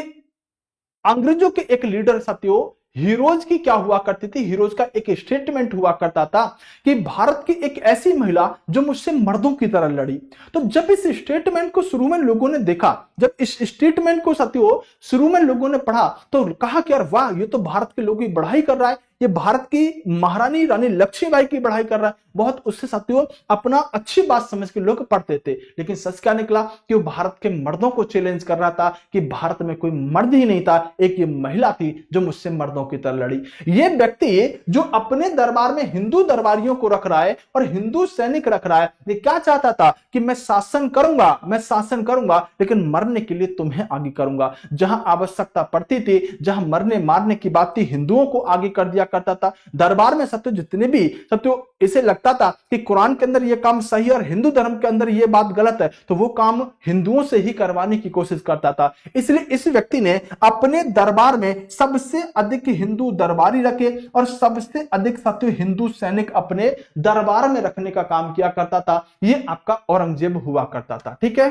अंग्रेजों के एक लीडर साथियों हीरोज की क्या हुआ करती थी, हीरोज का एक स्टेटमेंट हुआ करता था कि भारत की एक ऐसी महिला जो मुझसे मर्दों की तरह लड़ी। तो जब इस स्टेटमेंट को शुरू में लोगों ने देखा, जब इस स्टेटमेंट को साथियों शुरू में लोगों ने पढ़ा, तो कहा कि यार वाह, ये तो भारत के लोगों की बढ़ाई कर रहा है, ये भारत की महारानी रानी लक्ष्मीबाई की बढ़ाई कर रहा है, बहुत उससे साथियों अपना अच्छी बात समझ के लोग पढ़ते थे। लेकिन सच क्या निकला कि वो भारत के मर्दों को चैलेंज कर रहा था कि भारत में कोई मर्द ही नहीं था, एक ये महिला थी जो मुझसे मर्दों की तरह लड़ी। ये व्यक्ति जो अपने दरबार में हिंदू दरबारियों को रख रहा है और हिंदू सैनिक रख रहा है, ये क्या चाहता था कि मैं शासन करूंगा, मैं शासन करूंगा, लेकिन मरने के लिए तुम्हें आगे करूंगा। जहां आवश्यकता पड़ती थी, जहां मरने मारने की बात थी, हिंदुओं को आगे कर दिया करता था। दरबार में सत्य जितने भी सत्य इसे लगता था कि कुरान के अंदर यह काम सही है और हिंदू धर्म के अंदर यह बात गलत है, तो वो काम हिंदुओं से ही करवाने की कोशिश करता था। इसलिए इस व्यक्ति ने अपने दरबार में सबसे अधिक हिंदू दरबारी रखे और सबसे अधिक सत्य हिंदू सैनिक अपने दरबार में रखने का काम किया करता था। यह आपका औरंगजेब हुआ करता था। ठीक है,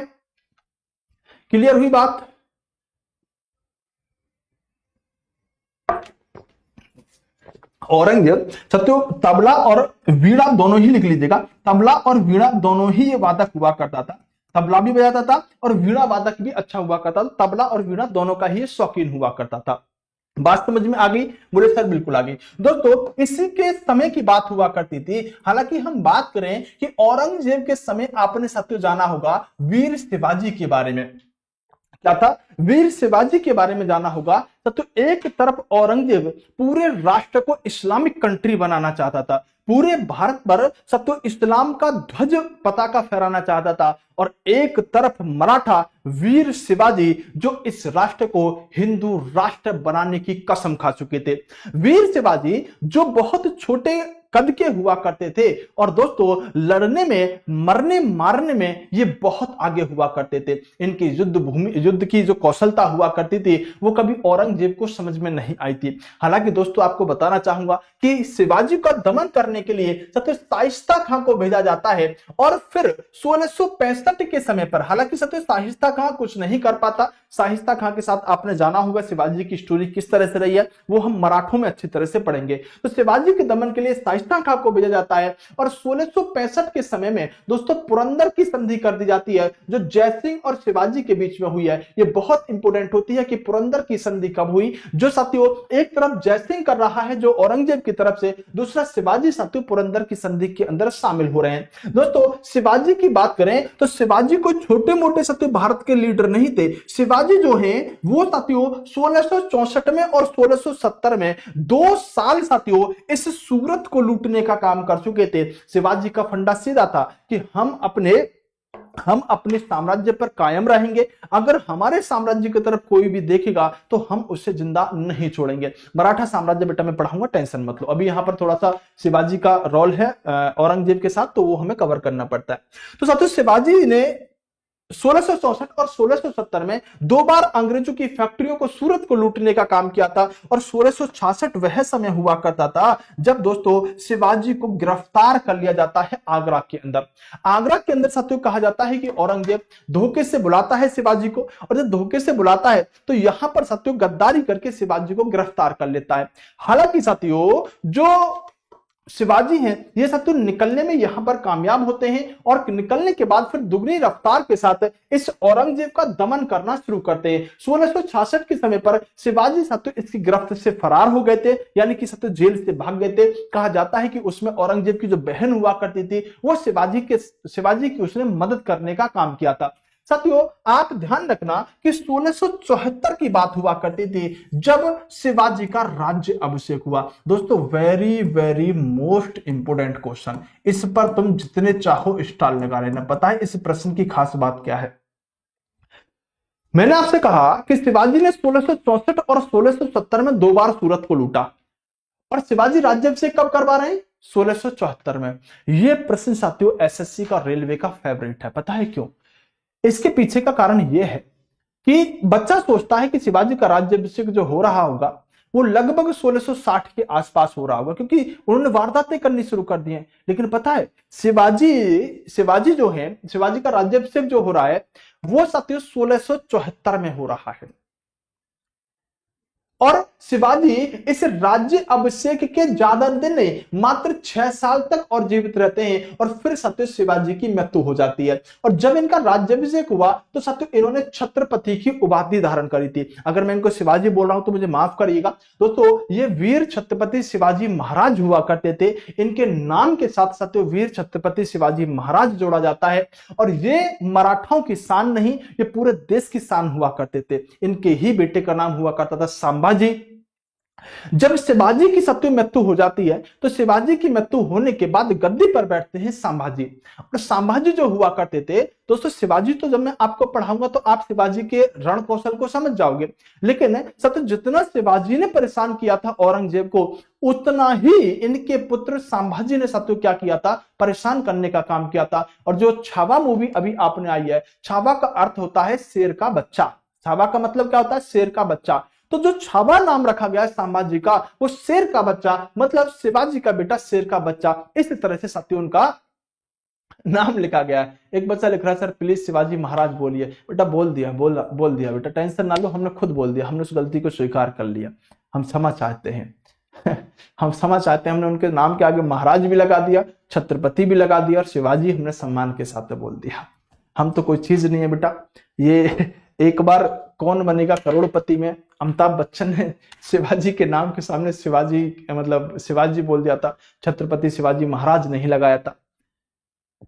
क्लियर हुई बात? औरंगजेब सत्यो तबला और वीणा दोनों ही लिख लीजिएगा, तबला और वीणा दोनों ही ये वादक हुआ करता था। तबला भी बजाता था और वीणा वादक भी अच्छा हुआ करता था। तबला और वीणा दोनों का ही शौकीन हुआ करता था। बात समझ में आ गई? बोले सर बिल्कुल आ गई। दोस्तों इसी के समय की बात हुआ करती थी। हालांकि हम बात करें कि औरंगजेब के समय, आपने साथियों जाना होगा वीर शिवाजी के बारे में। क्या था? वीर शिवाजी के बारे में जाना होगा। तो एक तरफ औरंगजेब पूरे राष्ट्र को इस्लामिक कंट्री बनाना चाहता था, पूरे भारत पर सत्य इस्लाम का ध्वज पताका फहराना चाहता था, और एक तरफ मराठा वीर शिवाजी जो इस राष्ट्र को हिंदू राष्ट्र बनाने की कसम खा चुके थे। वीर शिवाजी जो बहुत छोटे कद के हुआ करते थे और दोस्तों लड़ने में, मरने मारने में ये बहुत आगे हुआ करते थे। इनकी युद्ध की जो कौशलता हुआ करती थी वो कभी औरंगजेब को समझ में नहीं आई थी। हालांकि दोस्तों आपको बताना चाहूंगा कि शिवाजी का दमन करने के लिए सत्य शाइस्ता खां को भेजा जाता है, और फिर 1665 के समय पर, हालांकि सत्य शाइस्ता खां कुछ नहीं कर पाता। शाइस्ता खां के साथ आपने जाना होगा शिवाजी की स्टोरी किस तरह से रही है, वो हम मराठों में अच्छी तरह से पढ़ेंगे। तो शिवाजी के दमन के लिए शाइस्ता खां को भेजा जाता है, और 1665 के समय में दोस्तों पुरंदर की संधि कर दी जाती है, जो जयसिंह और शिवाजी के बीच में हुई है। ये बहुत इंपॉर्टेंट होती है कि पुरंदर की संधि कब हुई। जो साथियों एक तरफ जयसिंह कर रहा है जो औरंगजेब की तरफ से, दूसरा शिवाजी साथियों पुरंदर की संधि के अंदर शामिल हो रहे हैं। दोस्तों शिवाजी की बात करें तो शिवाजी कोई छोटे मोटे साथियों भारत के लीडर नहीं थे। शिवाजी जो है वो साथियों 1664 में और 1670 में 2 साल साथियों इस सूरत को लूटने का काम कर चुके थे। शिवाजी का फंडा सीधा था कि हम अपने साम्राज्य पर कायम रहेंगे, अगर हमारे साम्राज्य की तरफ कोई भी देखेगा तो हम उसे जिंदा नहीं छोड़ेंगे। मराठा साम्राज्य बेटा मैं पढ़ाऊंगा, टेंशन मत लो। अभी यहां पर थोड़ा सा शिवाजी का रोल है औरंगजेब के साथ, तो वो हमें कवर करना पड़ता है। तो साथियों शिवाजी ने 1664 और 1670 में 2 बार अंग्रेजों की फैक्ट्रियों को, सूरत को लूटने का काम किया था, और 1666 वह समय हुआ करता था जब दोस्तों शिवाजी को गिरफ्तार कर लिया जाता है आगरा के अंदर। आगरा के अंदर साथियों कहा जाता है कि औरंगजेब धोखे से बुलाता है शिवाजी को, और जब धोखे से बुलाता है तो यहां पर साथियों गद्दारी करके शिवाजी को गिरफ्तार कर लेता है। हालांकि साथियों जो शिवाजी हैं ये साथियों निकलने में यहां पर कामयाब होते हैं, और निकलने के बाद फिर दुगनी रफ्तार के साथ इस औरंगजेब का दमन करना शुरू करते हैं। 1666 के समय पर शिवाजी साथियों इसकी गिरफ्त से फरार हो गए थे, यानी कि साथियों जेल से भाग गए थे। कहा जाता है कि उसमें औरंगजेब की जो बहन हुआ करती थी वो शिवाजी की उसने मदद करने का काम किया था। साथियों आप ध्यान रखना कि 1674 की बात हुआ करती थी जब शिवाजी का राज्य अभिषेक हुआ। दोस्तों very very most important question, इस पर तुम जितने चाहो स्टार लगा लेना। पता है इस प्रश्न की खास बात क्या है? मैंने आपसे कहा कि शिवाजी ने 1664 और 1670 में 2 बार सूरत को लूटा, और शिवाजी राज्याभिषेक कब करवा रहे हैं? 1674 में। यह प्रश्न साथियों एसएससी का, रेलवे का फेवरेट है। पता है क्यों? इसके पीछे का कारण यह है कि बच्चा सोचता है कि शिवाजी का राज्याभिषेक जो हो रहा होगा वो लगभग 1660 के आसपास हो रहा होगा, क्योंकि उन्होंने वारदातें करनी शुरू कर दी हैं। लेकिन पता है शिवाजी जो है, शिवाजी का राज्याभिषेक जो हो रहा है वो साथियों 1674 में हो रहा है। और शिवाजी इस राज्य अभिषेक के ज्यादा दिन नहीं, मात्र 6 साल तक और जीवित रहते हैं और फिर सत्य शिवाजी की मृत्यु हो जाती है। और जब इनका राज्याभिषेक हुआ तो सत्य इन्होंने छत्रपति की उपाधि धारण करी थी। अगर मैं इनको शिवाजी बोल रहा हूं तो मुझे माफ करिएगा दोस्तों, ये वीर छत्रपति शिवाजी महाराज हुआ करते थे। इनके नाम के साथ सत्य वीर छत्रपति शिवाजी महाराज जोड़ा जाता है। और ये मराठाओं की शान नहीं, ये पूरे देश की शान हुआ करते थे। इनके ही बेटे का नाम हुआ करता था संभाजी। जब शिवाजी की सत्य मृत्यु हो जाती है तो शिवाजी की मृत्यु होने के बाद गद्दी पर बैठते हैं संभाजी। और संभाजी जो हुआ करते थे दोस्तों, शिवाजी तो जब मैं आपको पढ़ाऊंगा तो आप शिवाजी के रण कौशल को समझ जाओगे, लेकिन सत्य जितना शिवाजी ने परेशान किया था औरंगजेब को, उतना ही इनके पुत्र संभाजी ने सत्य क्या किया था, परेशान करने का काम किया था। और जो छावा मूवी अभी आपने आई है, छावा का अर्थ होता है शेर का बच्चा। छावा का मतलब क्या होता है, शेर का बच्चा। तो जो छावा नाम रखा गया है संभाजी का, वो शेर का बच्चा, मतलब शिवाजी का बेटा शेर का बच्चा। इस तरह से सत्य उनका नाम लिखा गया है। एक बच्चा लिख रहा है सर प्लीज शिवाजी महाराज बोलिए। बेटा बोल दिया बेटा, टेंशन ना लो, हमने खुद बोल दिया, हमने उस गलती को स्वीकार कर लिया। हम क्षमा चाहते हैं हम क्षमा चाहते हैं। हमने उनके नाम के आगे महाराज भी लगा दिया, छत्रपति भी लगा दिया और शिवाजी हमने सम्मान के साथ बोल दिया। हम तो कोई चीज नहीं है बेटा। ये एक बार कौन बनेगा करोड़पति में अमिताभ बच्चन ने शिवाजी के नाम के सामने शिवाजी बोल दिया था, छत्रपति शिवाजी महाराज नहीं लगाया था।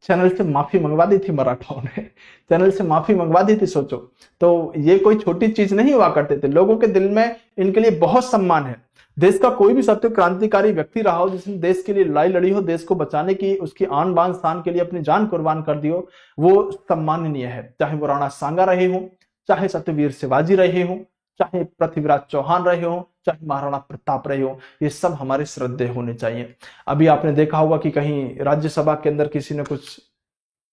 चैनल से माफी मंगवा दी थी मराठाओं ने, चैनल से माफी मंगवा दी थी। सोचो, तो ये कोई छोटी चीज नहीं हुआ करते थे। लोगों के दिल में इनके लिए बहुत सम्मान है। देश का कोई भी सत्य क्रांतिकारी व्यक्ति रहा हो, जिसने देश के लिए लड़ाई लड़ी हो, देश को बचाने की, उसकी आन बान शान के लिए अपनी जान कुर्बान कर दी हो, वो सम्माननीय है। चाहे वो राणा सांगा रहे हो, चाहे सत्यवीर शिवाजी रहे हो, चाहे पृथ्वीराज चौहान रहे हो, चाहे महाराणा प्रताप रहे हो, ये सब हमारे श्रद्धेय होने चाहिए। अभी आपने देखा होगा कि कहीं राज्यसभा के अंदर किसी ने कुछ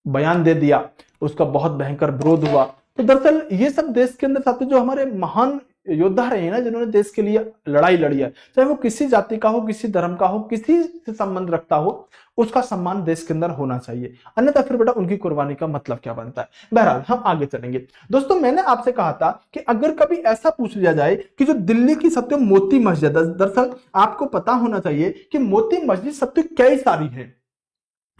बयान दे दिया, उसका बहुत भयंकर विरोध हुआ। तो दरअसल ये सब देश के अंदर साथ जो हमारे महान योद्धा रहे हैं ना, जिन्होंने देश के लिए लड़ाई लड़ी है, चाहे वो किसी जाति का हो, किसी धर्म का हो, किसी से संबंध रखता हो, उसका सम्मान देश के अंदर होना चाहिए। अन्यथा फिर बेटा उनकी कुर्बानी का मतलब क्या बनता है। बहरहाल हम आगे चलेंगे। दोस्तों मैंने आपसे कहा था कि अगर कभी ऐसा पूछ लिया जाए कि जो दिल्ली की सत्य मोती मस्जिद, दरअसल आपको पता होना चाहिए कि मोती मस्जिद सत्य कई सारी है।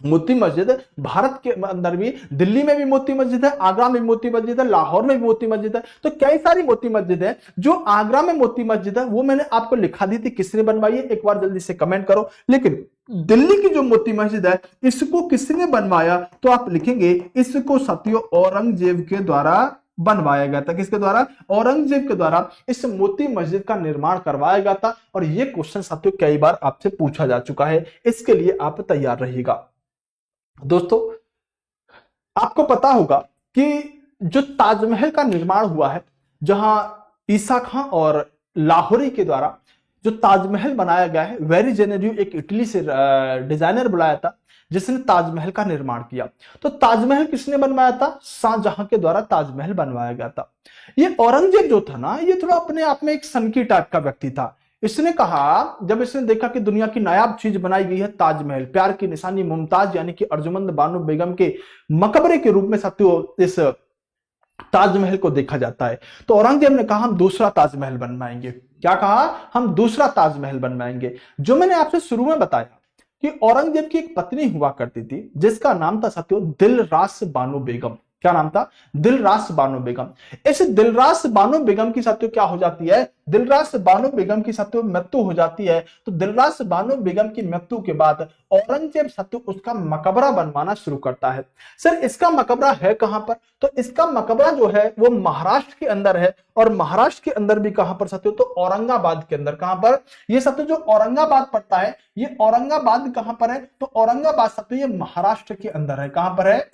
मोती मस्जिद भारत के अंदर भी, दिल्ली में भी मोती मस्जिद है, आगरा में मोती मस्जिद है, लाहौर में भी मोती मस्जिद है। तो कई सारी मोती मस्जिद है। जो आगरा में मोती मस्जिद है वो मैंने आपको लिखा दी थी, किसने बनवाई है एक बार जल्दी से कमेंट करो। लेकिन दिल्ली की जो मोती मस्जिद है इसको किसने बनवाया, तो आप लिखेंगे इसको साथियों औरंगजेब के द्वारा बनवाया गया था। किसके द्वारा? औरंगजेब के द्वारा इस मोती मस्जिद का निर्माण करवाया गया था। और यह क्वेश्चन साथियों कई बार आपसे पूछा जा चुका है, इसके लिए आप तैयार रहिएगा। दोस्तों आपको पता होगा कि जो ताजमहल का निर्माण हुआ है, जहां ईसा खां और लाहौरी के द्वारा जो ताजमहल बनाया गया है, वेरी जेनेरियो एक इटली से डिजाइनर बुलाया था जिसने ताजमहल का निर्माण किया। तो ताजमहल किसने बनवाया था? शाहजहां के द्वारा ताजमहल बनवाया गया था। ये औरंगजेब जो था ना, ये थोड़ा अपने आप में एक सनकी टाइप का व्यक्ति था। इसने कहा, जब इसने देखा कि दुनिया की नायाब चीज बनाई गई है ताजमहल, प्यार की निशानी मुमताज यानी कि अर्जुमंद बानो बेगम के मकबरे के रूप में साथियों इस ताजमहल को देखा जाता है, तो औरंगजेब ने कहा हम दूसरा ताजमहल बनवाएंगे। क्या कहा? हम दूसरा ताजमहल बनवाएंगे। जो मैंने आपसे शुरू में बताया कि औरंगजेब की एक पत्नी हुआ करती थी जिसका नाम था साथियों दिलरास बानो बेगम। क्या नाम था? दिलरास बानो बेगम। इस दिलरास बानो बेगम की साथियों क्या हो जाती है? दिलरास बानो बेगम की साथियों मृत्यु हो जाती है। तो दिलरास बानो बेगम की मृत्यु के बाद औरंगजेब साथियों उसका मकबरा बनवाना शुरू करता है। सर इसका मकबरा है कहां पर? तो इसका मकबरा जो है वो महाराष्ट्र के अंदर है। और महाराष्ट्र के अंदर भी कहां पर साथियों? तो औरंगाबाद के अंदर। कहां पर? ये साथियों जो औरंगाबाद पड़ता है, ये औरंगाबाद कहां पर है? तो औरंगाबाद साथियों ये महाराष्ट्र के अंदर है। कहां पर है?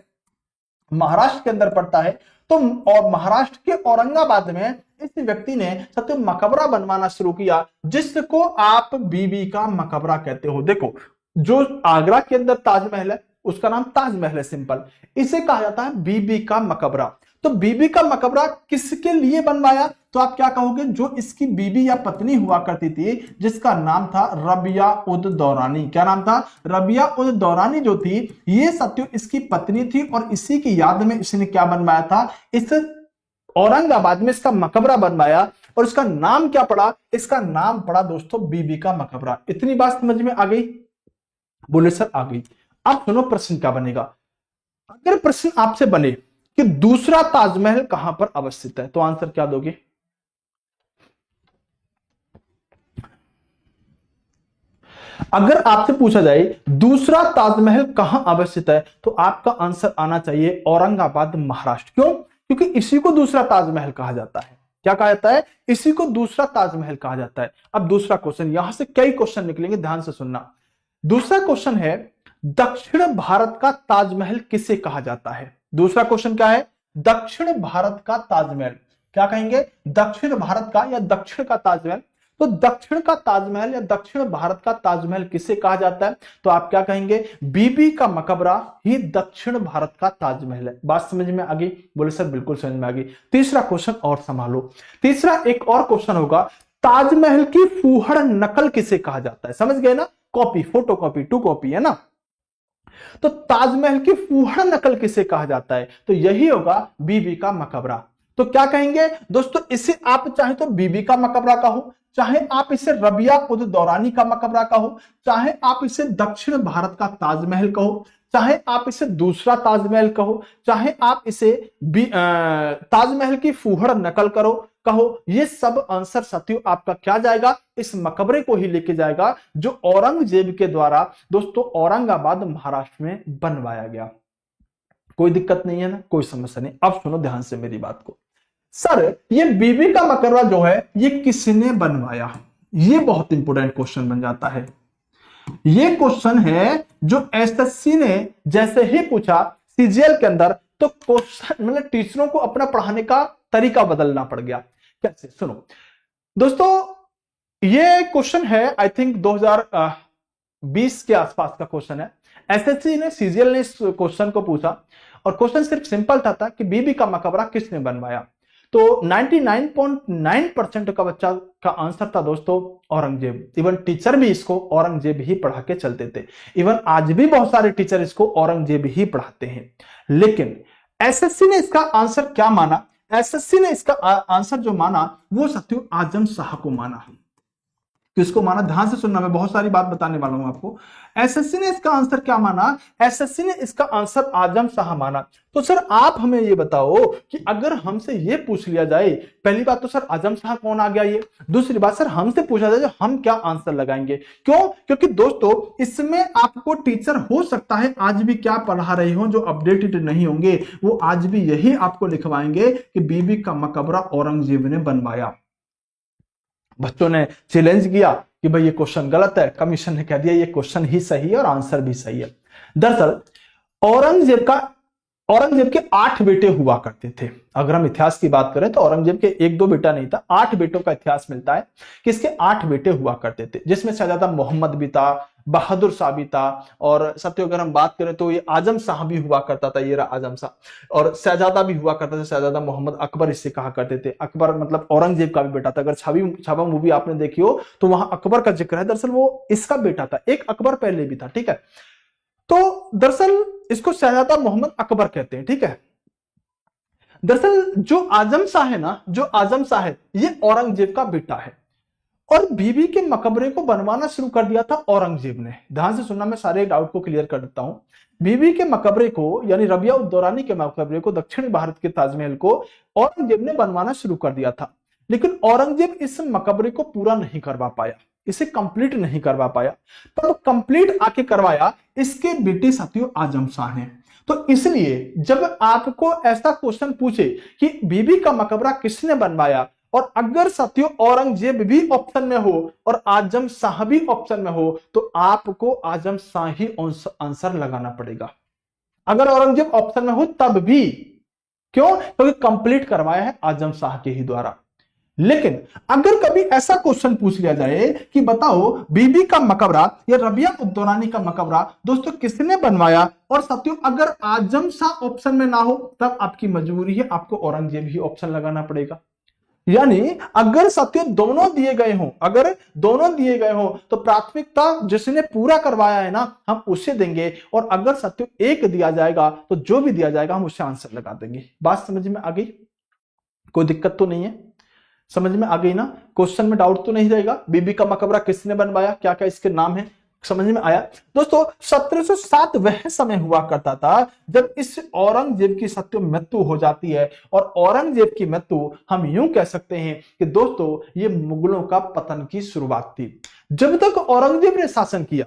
महाराष्ट्र के अंदर पड़ता है। तो और महाराष्ट्र के औरंगाबाद में इस व्यक्ति ने सत्य मकबरा बनवाना शुरू किया, जिसको आप बीबी का मकबरा कहते हो। देखो जो आगरा के अंदर ताजमहल है उसका नाम ताजमहल है, सिंपल। इसे कहा जाता है बीबी का मकबरा। तो बीबी का मकबरा किसके लिए बनवाया? तो आप क्या कहोगे, जो इसकी बीबी या पत्नी हुआ करती थी, जिसका नाम था रबिया उद दौरानी। क्या नाम था? रबिया उद दौरानी जो थी, ये सत्यो इसकी पत्नी थी, और इसी की याद में इसने क्या बनवाया था, इस औरंगाबाद में इसका मकबरा बनवाया। और इसका नाम क्या पड़ा? इसका नाम पड़ा दोस्तों बीबी का मकबरा। इतनी बात समझ में आ गई? बोले सर आ गई। अब सुनो प्रश्न क्या बनेगा। अगर प्रश्न आपसे बने कि दूसरा ताजमहल कहां पर अवस्थित है, तो आंसर क्या दोगे? अगर आपसे पूछा जाए दूसरा ताजमहल कहां अवस्थित है, तो आपका आंसर आना चाहिए औरंगाबाद, महाराष्ट्र। क्यों? क्योंकि इसी को दूसरा ताजमहल कहा जाता है। क्या कहा जाता है? इसी को दूसरा ताजमहल कहा जाता है। अब दूसरा क्वेश्चन, यहां से कई क्वेश्चन निकलेंगे, ध्यान से सुनना। दूसरा क्वेश्चन है, दक्षिण भारत का ताजमहल किसे कहा जाता है? दूसरा क्वेश्चन क्या है? दक्षिण भारत का ताजमहल। क्या कहेंगे? दक्षिण भारत का या दक्षिण का ताजमहल। तो दक्षिण का ताजमहल या दक्षिण भारत का ताजमहल किसे कहा जाता है? तो आप क्या कहेंगे? बीबी का मकबरा ही दक्षिण भारत का ताजमहल है। बात समझ में आ गई? बोले सर बिल्कुल समझ में आ गई। तीसरा क्वेश्चन और संभालो। तीसरा एक और क्वेश्चन होगा, ताजमहल की फूहड़ नकल किसे कहा जाता है? समझ गए ना? Copy, photo copy, two copy, है ना? तो ताजमहल की फूहड़ नकल किसे कहा जाता है? तो यही होगा बीबी का मकबरा। तो क्या कहेंगे दोस्तों, इसे आप चाहे तो बीबी का मकबरा कहो, चाहे आप इसे रबिया उद दौरानी का मकबरा कहो, चाहे आप इसे दक्षिण भारत का ताजमहल कहो, चाहे आप इसे दूसरा ताजमहल कहो, चाहे आप इसे ताजमहल की फूहड़ नकल कहो, ये सब आंसर साथियों आपका क्या जाएगा? इस मकबरे को ही लेके जाएगा, जो औरंगजेब के द्वारा दोस्तों औरंगाबाद, महाराष्ट्र में बनवाया गया। कोई दिक्कत नहीं है ना? कोई समस्या नहीं। अब सुनो ध्यान से मेरी बात को। सर ये बीबी का मकबरा जो है, ये किसने बनवाया? ये बहुत इंपॉर्टेंट क्वेश्चन बन जाता है। ये क्वेश्चन है जो एसएससी ने जैसे ही पूछा सीजीएल के अंदर, तो क्वेश्चन मतलब टीचरों को अपना पढ़ाने का तरीका बदलना पड़ गया। कैसे? सुनो दोस्तों, ये क्वेश्चन है आई थिंक 2020 के आसपास का क्वेश्चन है। एसएससी ने, सीजीएल ने इस क्वेश्चन को पूछा, और क्वेश्चन सिर्फ सिंपल था कि बीबी का मकबरा किसने बनवाया? तो 99.9% का बच्चा का आंसर था दोस्तों औरंगजेब। इवन टीचर भी इसको औरंगजेब ही पढ़ा के चलते थे। इवन आज भी बहुत सारे टीचर इसको औरंगजेब ही पढ़ाते हैं। लेकिन एसएससी ने इसका आंसर क्या माना? एसएससी ने इसका आंसर जो माना, वो साथियों आजम शाह को माना। किसको माना? ध्यान से सुनना, मैं बहुत सारी बात बताने वाला हूं आपको। एसएससी ने इसका आंसर क्या माना? एसएससी ने इसका आंसर आजम शाह माना। तो सर आप हमें ये बताओ कि अगर हमसे ये पूछ लिया जाए, पहली बात तो सर आजम शाह कौन आ गया ये? दूसरी बात सर हमसे पूछा जाए तो हम क्या आंसर लगाएंगे? क्यों? क्योंकि दोस्तों इसमें आपको टीचर हो सकता है आज भी क्या पढ़ा रहे हो, जो अपडेटेड नहीं होंगे, वो आज भी यही आपको लिखवाएंगे कि बीबी का मकबरा औरंगजेब ने बनवाया। बच्चों ने चैलेंज किया कि भाई ये क्वेश्चन गलत है, कमीशन ने कह दिया ये क्वेश्चन ही सही है और आंसर भी सही है। दरअसल औरंगजेब के 8 बेटे हुआ करते थे। अगर हम इतिहास की बात करें तो औरंगजेब के 1-2 बेटा नहीं था, 8 बेटों का इतिहास मिलता है कि इसके 8 बेटे हुआ करते थे, जिसमें शहजादा मोहम्मद भी था, बहादुर शाह भी था, और साथियों अगर हम बात करें तो ये आजम शाह भी हुआ करता था, ये रहा आजम शाह, और शहजादा भी हुआ करता था, शहजादा मोहम्मद अकबर इससे कहा करते थे। अकबर मतलब औरंगजेब का भी बेटा था। अगर छावा मूवी आपने देखी हो तो वहां अकबर का जिक्र है, दरअसल वो इसका बेटा था। एक अकबर पहले भी था, ठीक है। तो दरअसल इसको शहजादा मोहम्मद अकबर कहते हैं, ठीक है। दरअसल जो आजम शाह है ना, जो आजम शाह है, ये औरंगजेब का बेटा है, और बीबी के मकबरे को बनवाना शुरू कर दिया था औरंगजेब ने। ध्यान से सुनना, मैं सारे डाउट को क्लियर कर देता हूं। बीबी के मकबरे को यानी रबिया उद दौरानी के मकबरे को, दक्षिण भारत के ताजमहल को औरंगजेब ने बनवाना शुरू कर दिया था। लेकिन औरंगजेब इस मकबरे को पूरा नहीं करवा पाया, इसे कंप्लीट नहीं करवा पाया। तब कंप्लीट आके करवाया इसके बेटे साथियों आजम शाह ने। तो इसलिए जब आपको ऐसा क्वेश्चन पूछे कि बीबी का मकबरा किसने बनवाया, और अगर साथियों औरंगजेब भी ऑप्शन में हो और आजम शाह भी ऑप्शन में हो, तो आपको आजम शाह ही आंसर लगाना पड़ेगा। अगर औरंगजेब ऑप्शन में हो तब भी। क्यों? क्योंकि कंप्लीट करवाया है आजम शाह के ही द्वारा। लेकिन अगर कभी ऐसा क्वेश्चन पूछ लिया जाए कि बताओ बीबी का मकबरा या रबिया उद्दौलानी का मकबरा दोस्तों किसने बनवाया, और साथियों अगर आजम शाह ऑप्शन में ना हो तब आपकी मजबूरी है, आपको औरंगजेब ही ऑप्शन लगाना पड़ेगा। यानी अगर साथियों दोनों दिए गए हों, अगर दोनों दिए गए हों तो प्राथमिकता जिसने पूरा करवाया है ना हम उसे देंगे, और अगर साथियों एक दिया जाएगा तो जो भी दिया जाएगा हम उससे आंसर लगा देंगे। बात समझ में आ गई? कोई दिक्कत तो नहीं है? समझ में आ गई ना? क्वेश्चन में डाउट तो नहीं रहेगा? बीबी का मकबरा किसने बनवाया, क्या क्या इसके नाम है, समझ में आया? दोस्तों 1707 वह समय हुआ करता था जब इस औरंगजेब की सत्य मृत्यु हो जाती है, और औरंगजेब की मृत्यु हम यूं कह सकते हैं कि दोस्तों ये मुगलों का पतन की शुरुआत थी। जब तक औरंगजेब ने शासन किया,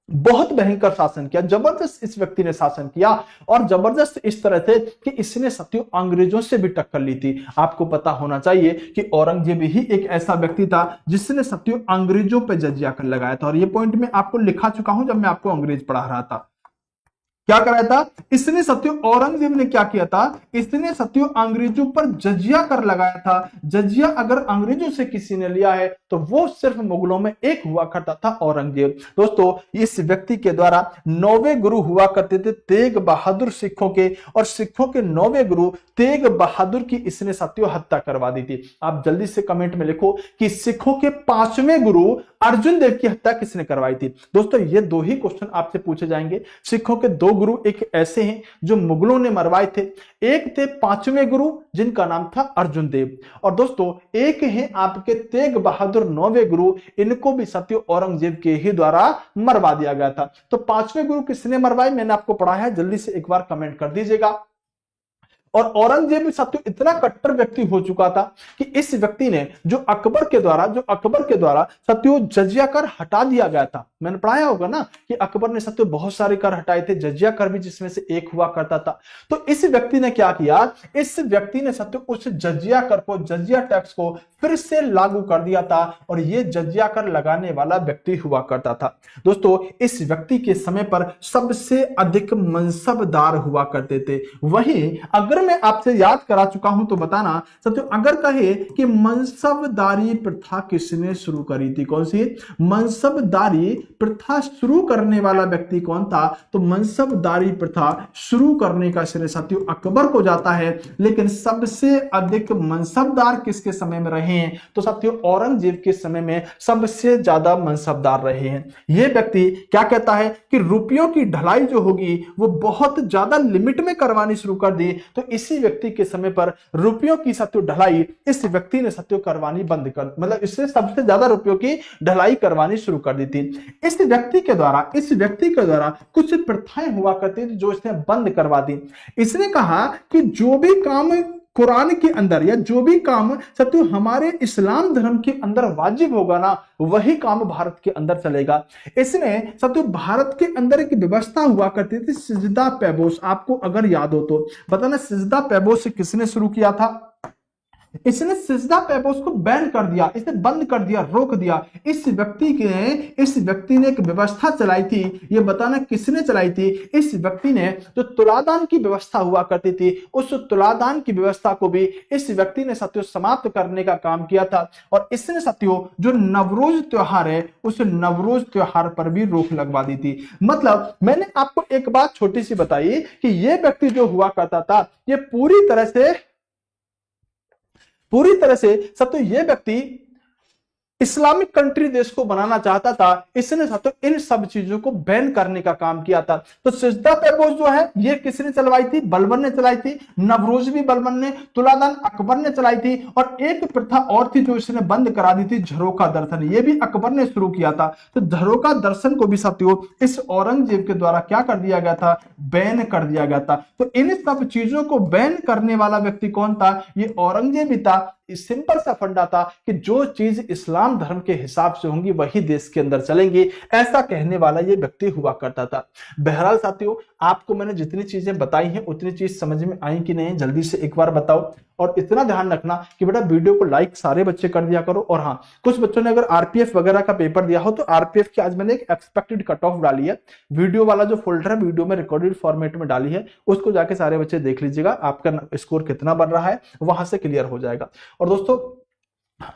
बहुत भयंकर शासन किया, जबरदस्त इस व्यक्ति ने शासन किया, और जबरदस्त इस तरह से कि इसने सत्य अंग्रेजों से भी टक्कर ली थी। आपको पता होना चाहिए कि औरंगजेब ही एक ऐसा व्यक्ति था जिसने सत्य अंग्रेजों पर जजिया कर लगाया था, और ये पॉइंट मैं आपको लिखा चुका हूं जब मैं आपको अंग्रेज पढ़ा रहा था। क्या कराया था इसने? सत्यो औरंगजेब ने क्या किया था, इसने सत्यो अंग्रेजों पर जजिया कर लगाया था। जजिया अगर अंग्रेजों से किसी ने लिया है तो वो सिर्फ मुगलों में एक हुआ करता था, औरंगजेब। दोस्तों इस व्यक्ति के द्वारा 9वें गुरु हुआ करते थे तेग बहादुर सिखों के, और सिखों के 9वें गुरु तेग बहादुर की इसने सत्यो हत्या करवा दी थी। आप जल्दी से कमेंट में लिखो कि सिखों के 5वें गुरु अर्जुन देव की हत्या किसने करवाई थी। दोस्तों ये दो ही क्वेश्चन आपसे पूछे जाएंगे। सिखों के 2 गुरु एक ऐसे हैं जो मुगलों ने मरवाए थे, एक थे 5वें गुरु जिनका नाम था अर्जुन देव, और दोस्तों एक हैं आपके तेग बहादुर 9वें गुरु, इनको भी सत्य औरंगजेब के ही द्वारा मरवा दिया गया था। तो 5वें गुरु किसने मरवाए मैंने आपको पढ़ाया है, जल्दी से एक बार कमेंट कर दीजिएगा। और औरंगजेब सत्य इतना कट्टर व्यक्ति हो चुका था कि इस व्यक्ति ने जो अकबर के द्वारा सत्यो जजिया कर हटा दिया गया था, मैंने पढ़ाया होगा ना कि अकबर ने सत्य बहुत सारे कर हटाए थे, जजिया कर भी जिसमें से एक हुआ करता था। तो इस व्यक्ति ने क्या किया, इस व्यक्ति ने सत्य उस जजिया कर को, जजिया टैक्स को फिर से लागू कर दिया था, और ये जजिया कर लगाने वाला व्यक्ति हुआ करता था। दोस्तों इस व्यक्ति के समय पर सबसे अधिक मनसबदार हुआ करते थे। वहीं अगर मैं आपसे याद करा चुका हूं तो बताना सत्य, अगर कहे कि मनसबदारी प्रथा किसने शुरू करी थी, कौन सी मनसबदारी प्रथा शुरू करने वाला व्यक्ति कौन था, तो मनसबदारी प्रथा शुरू करने का श्रेय सत्य अकबर को जाता है। लेकिन सबसे अधिक मनसबदार किसके समय में रहे हैं, तो सत्य औरंगजेब के समय में सबसे ज्यादा मनसबदार रहे हैं। यह व्यक्ति क्या कहता है कि रुपयों की ढलाई जो होगी वो बहुत ज्यादा लिमिट में करवानी शुरू कर दी, तो इसी व्यक्ति के समय पर रुपयों की सत्य ढलाई इस व्यक्ति ने सत्य करवानी बंद कर, मतलब इससे सबसे ज्यादा रुपयों की ढलाई करवानी शुरू कर दी थी। इस व्यक्ति के द्वारा कुछ प्रथाएं हुआ करती थी जो इसने बंद करवा दी। इसने कहा कि जो भी काम कुरान के अंदर या जो भी काम सत्य हमारे इस्लाम धर्म के अंदर वाजिब होगा ना, वही काम भारत के अंदर चलेगा। इसने सत्य भारत के अंदर एक व्यवस्था हुआ करती थी सिजदा पैबोस, आपको अगर याद हो तो बताना सिजदा पैबोस किसने शुरू किया था। इसने सिजदा पैबोस को बैन कर दिया, इसे बंद कर दिया, रोक दिया। इस व्यक्ति ने एक व्यवस्था चलाई थी, ये बताना किसने चलाई थी। इस व्यक्ति ने जो तुलादान की व्यवस्था हुआ करती थी, उस तुलादान की व्यवस्था को भी इस व्यक्ति ने सत्यो समाप्त करने का काम किया था। और इसने सत्यो जो नवरोज त्योहार है उस नवरोज त्योहार पर भी रोक लगवा दी थी। मतलब मैंने आपको एक बात छोटी सी बताई कि यह व्यक्ति जो हुआ करता था ये पूरी तरह से सत्य ये व्यक्ति इस्लामिक कंट्री देश को बनाना चाहता था। इसने सत्य इन सब चीजों को बैन करने का काम किया था। तो सिजदा पैबोस जो है ये किसने चलवाई थी, बलबन ने चलाई थी। नवरोज भी बलबन ने, तुलादान अकबर ने चलाई थी, और एक प्रथा और थी जो इसने बंद करा दी थी, झरोका दर्शन, ये भी अकबर ने शुरू किया था। तो झरोका दर्शन को भी सत्यो इस औरंगजेब के द्वारा क्या कर दिया गया था, बैन कर दिया गया था। तो इन सब चीजों को बैन करने वाला व्यक्ति कौन था, ये औरंगजेब ही था। सिंपल सा फंडा था कि जो चीज इस्लाम धर्म के हिसाब से होंगी वही देश के अंदर चलेंगी, ऐसा कहने वाला ये व्यक्ति हुआ करता था। बहरहाल साथियों आपको मैंने जितनी चीजें बताई हैं उतनी चीज समझ में आई कि नहीं, जल्दी से एक बार बताओ। और इतना ध्यान रखना कि बेटा वीडियो को लाइक सारे बच्चे कर दिया करो। और हाँ, कुछ बच्चों ने अगर आरपीएफ वगैरह का पेपर दिया हो तो आरपीएफ की आज मैंने एक एक्सपेक्टेड कट ऑफ डाली है, वीडियो वाला जो फोल्डर है वीडियो में रिकॉर्डेड फॉर्मेट में डाली है, उसको जाके सारे बच्चे देख लीजिएगा, आपका स्कोर कितना बन रहा है वहां से क्लियर हो जाएगा। और दोस्तों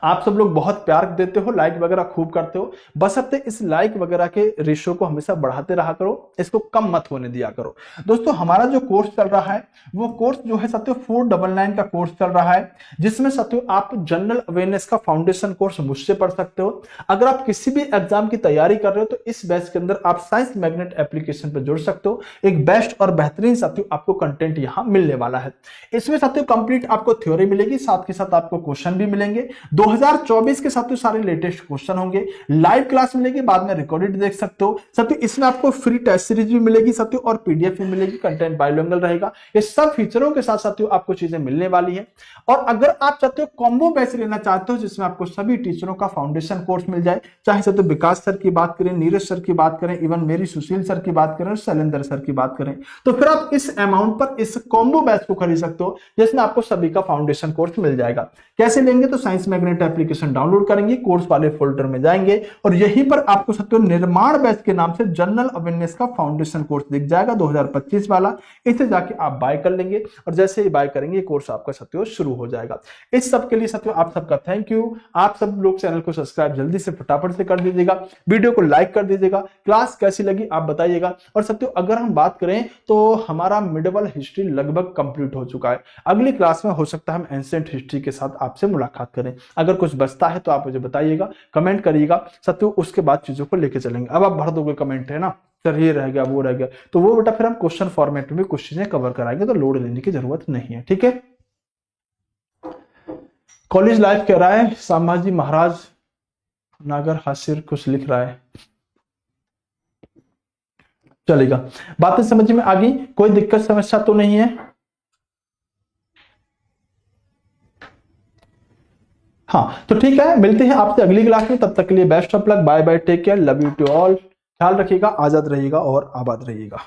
आप सब लोग बहुत प्यार देते हो, लाइक वगैरह खूब करते हो, बशर्ते इस लाइक वगैरह के रेशियो को हमेशा बढ़ाते रहा करो, इसको कम मत होने दिया करो। दोस्तों हमारा जो कोर्स चल रहा है वो कोर्स जो है साथियों 499 का कोर्स चल रहा है, जिसमें साथियों आप जनरल अवेयरनेस का फाउंडेशन कोर्स मुझसे पढ़ सकते हो। अगर आप किसी भी एग्जाम की तैयारी कर रहे हो तो इस बैच के अंदर आप साइंस मैग्नेट एप्लीकेशन पर जुड़ सकते हो। एक बेस्ट और बेहतरीन साथियों आपको कंटेंट यहां मिलने वाला है। इसमें साथियों कंप्लीट आपको थ्योरी मिलेगी, साथ के साथ आपको क्वेश्चन भी मिलेंगे। 2024 के साथ सारे लेटेस्ट क्वेश्चन होंगे, लाइव क्लास मिलेगी, बाद में रिकॉर्डेड देख सकते हो। साथियों इसमें आपको फ्री टेस्ट सीरीज भी मिलेगी साथियों, और पीडीएफ भी मिलेगी, कंटेंट बाइलिंगुअल रहेगा। ये सब फीचरों के साथ साथियों आपको चीजें मिलने वाली है। और अगर आप चाहते हो कॉम्बो बैच लेना चाहते हो जिसमें आपको सभी टीचरों का फाउंडेशन कोर्स मिल जाए, चाहे साथियों विकास सर की बात करें, नीरज सर की बात करें, इवन मेरी सुशील सर की बात करें, शैलेंद्र सर की बात करें, तो फिर आप इस अमाउंट पर इस कॉम्बो बैच को खरीद सकते हो जिसमें आपको सभी का फाउंडेशन कोर्स मिल जाएगा। कैसे लेंगे? तो साइंस मैग्नेट एप्लीकेशन डाउनलोड करेंगे, कोर्स वाले फोल्डर में जाएंगे और यहीं पर आपको साथियों निर्माण बैच के नाम से जनरल अवेयरनेस का फाउंडेशन कोर्स दिख जाएगा 2025 वाला। इसे जाके आप बाय कर लेंगे और जैसे ही बाय करेंगे कोर्स आपका साथियों शुरू हो जाएगा। इस सब के लिए साथियों आप सबका थैंक यू। आप सब लोग चैनल को सब्सक्राइब जल्दी से फटाफट से कर दीजिएगा, वीडियो को लाइक कर दीजिएगा, क्लास कैसी लगी आप बताइएगा। और साथियों अगर हम बात करें तो हमारा मिडिवल हिस्ट्री लगभग कंप्लीट हो चुका है। अगली क्लास में हो सकता है हम एंशिएंट हिस्ट्री के साथ आपसे मुलाकात करें। अगर कुछ बचता है तो आप मुझे बताइएगा, कमेंट करिएगा, साथियों उसके बाद चीजों को लेके चलेंगे। अब आप भर दोगे कमेंट है ना, सर ये रह गया वो रह गया, तो वो बेटा फिर हम क्वेश्चन फॉर्मेट में भी कुछ चीजें कवर कराएंगे, तो लोड लेने की जरूरत नहीं है। ठीक है। कॉलेज लाइफ कह रहा है संभाजी महाराज नागर हासिर कुछ लिख रहा है, चलेगा। बातें समझ में आ गई? कोई दिक्कत समस्या तो नहीं है? हाँ तो ठीक है, मिलते हैं आपसे अगली क्लास में। तब तक के लिए best of luck, bye bye, take care, love you to all. ख्याल रखिएगा, आजाद रहिएगा और आबाद रहिएगा।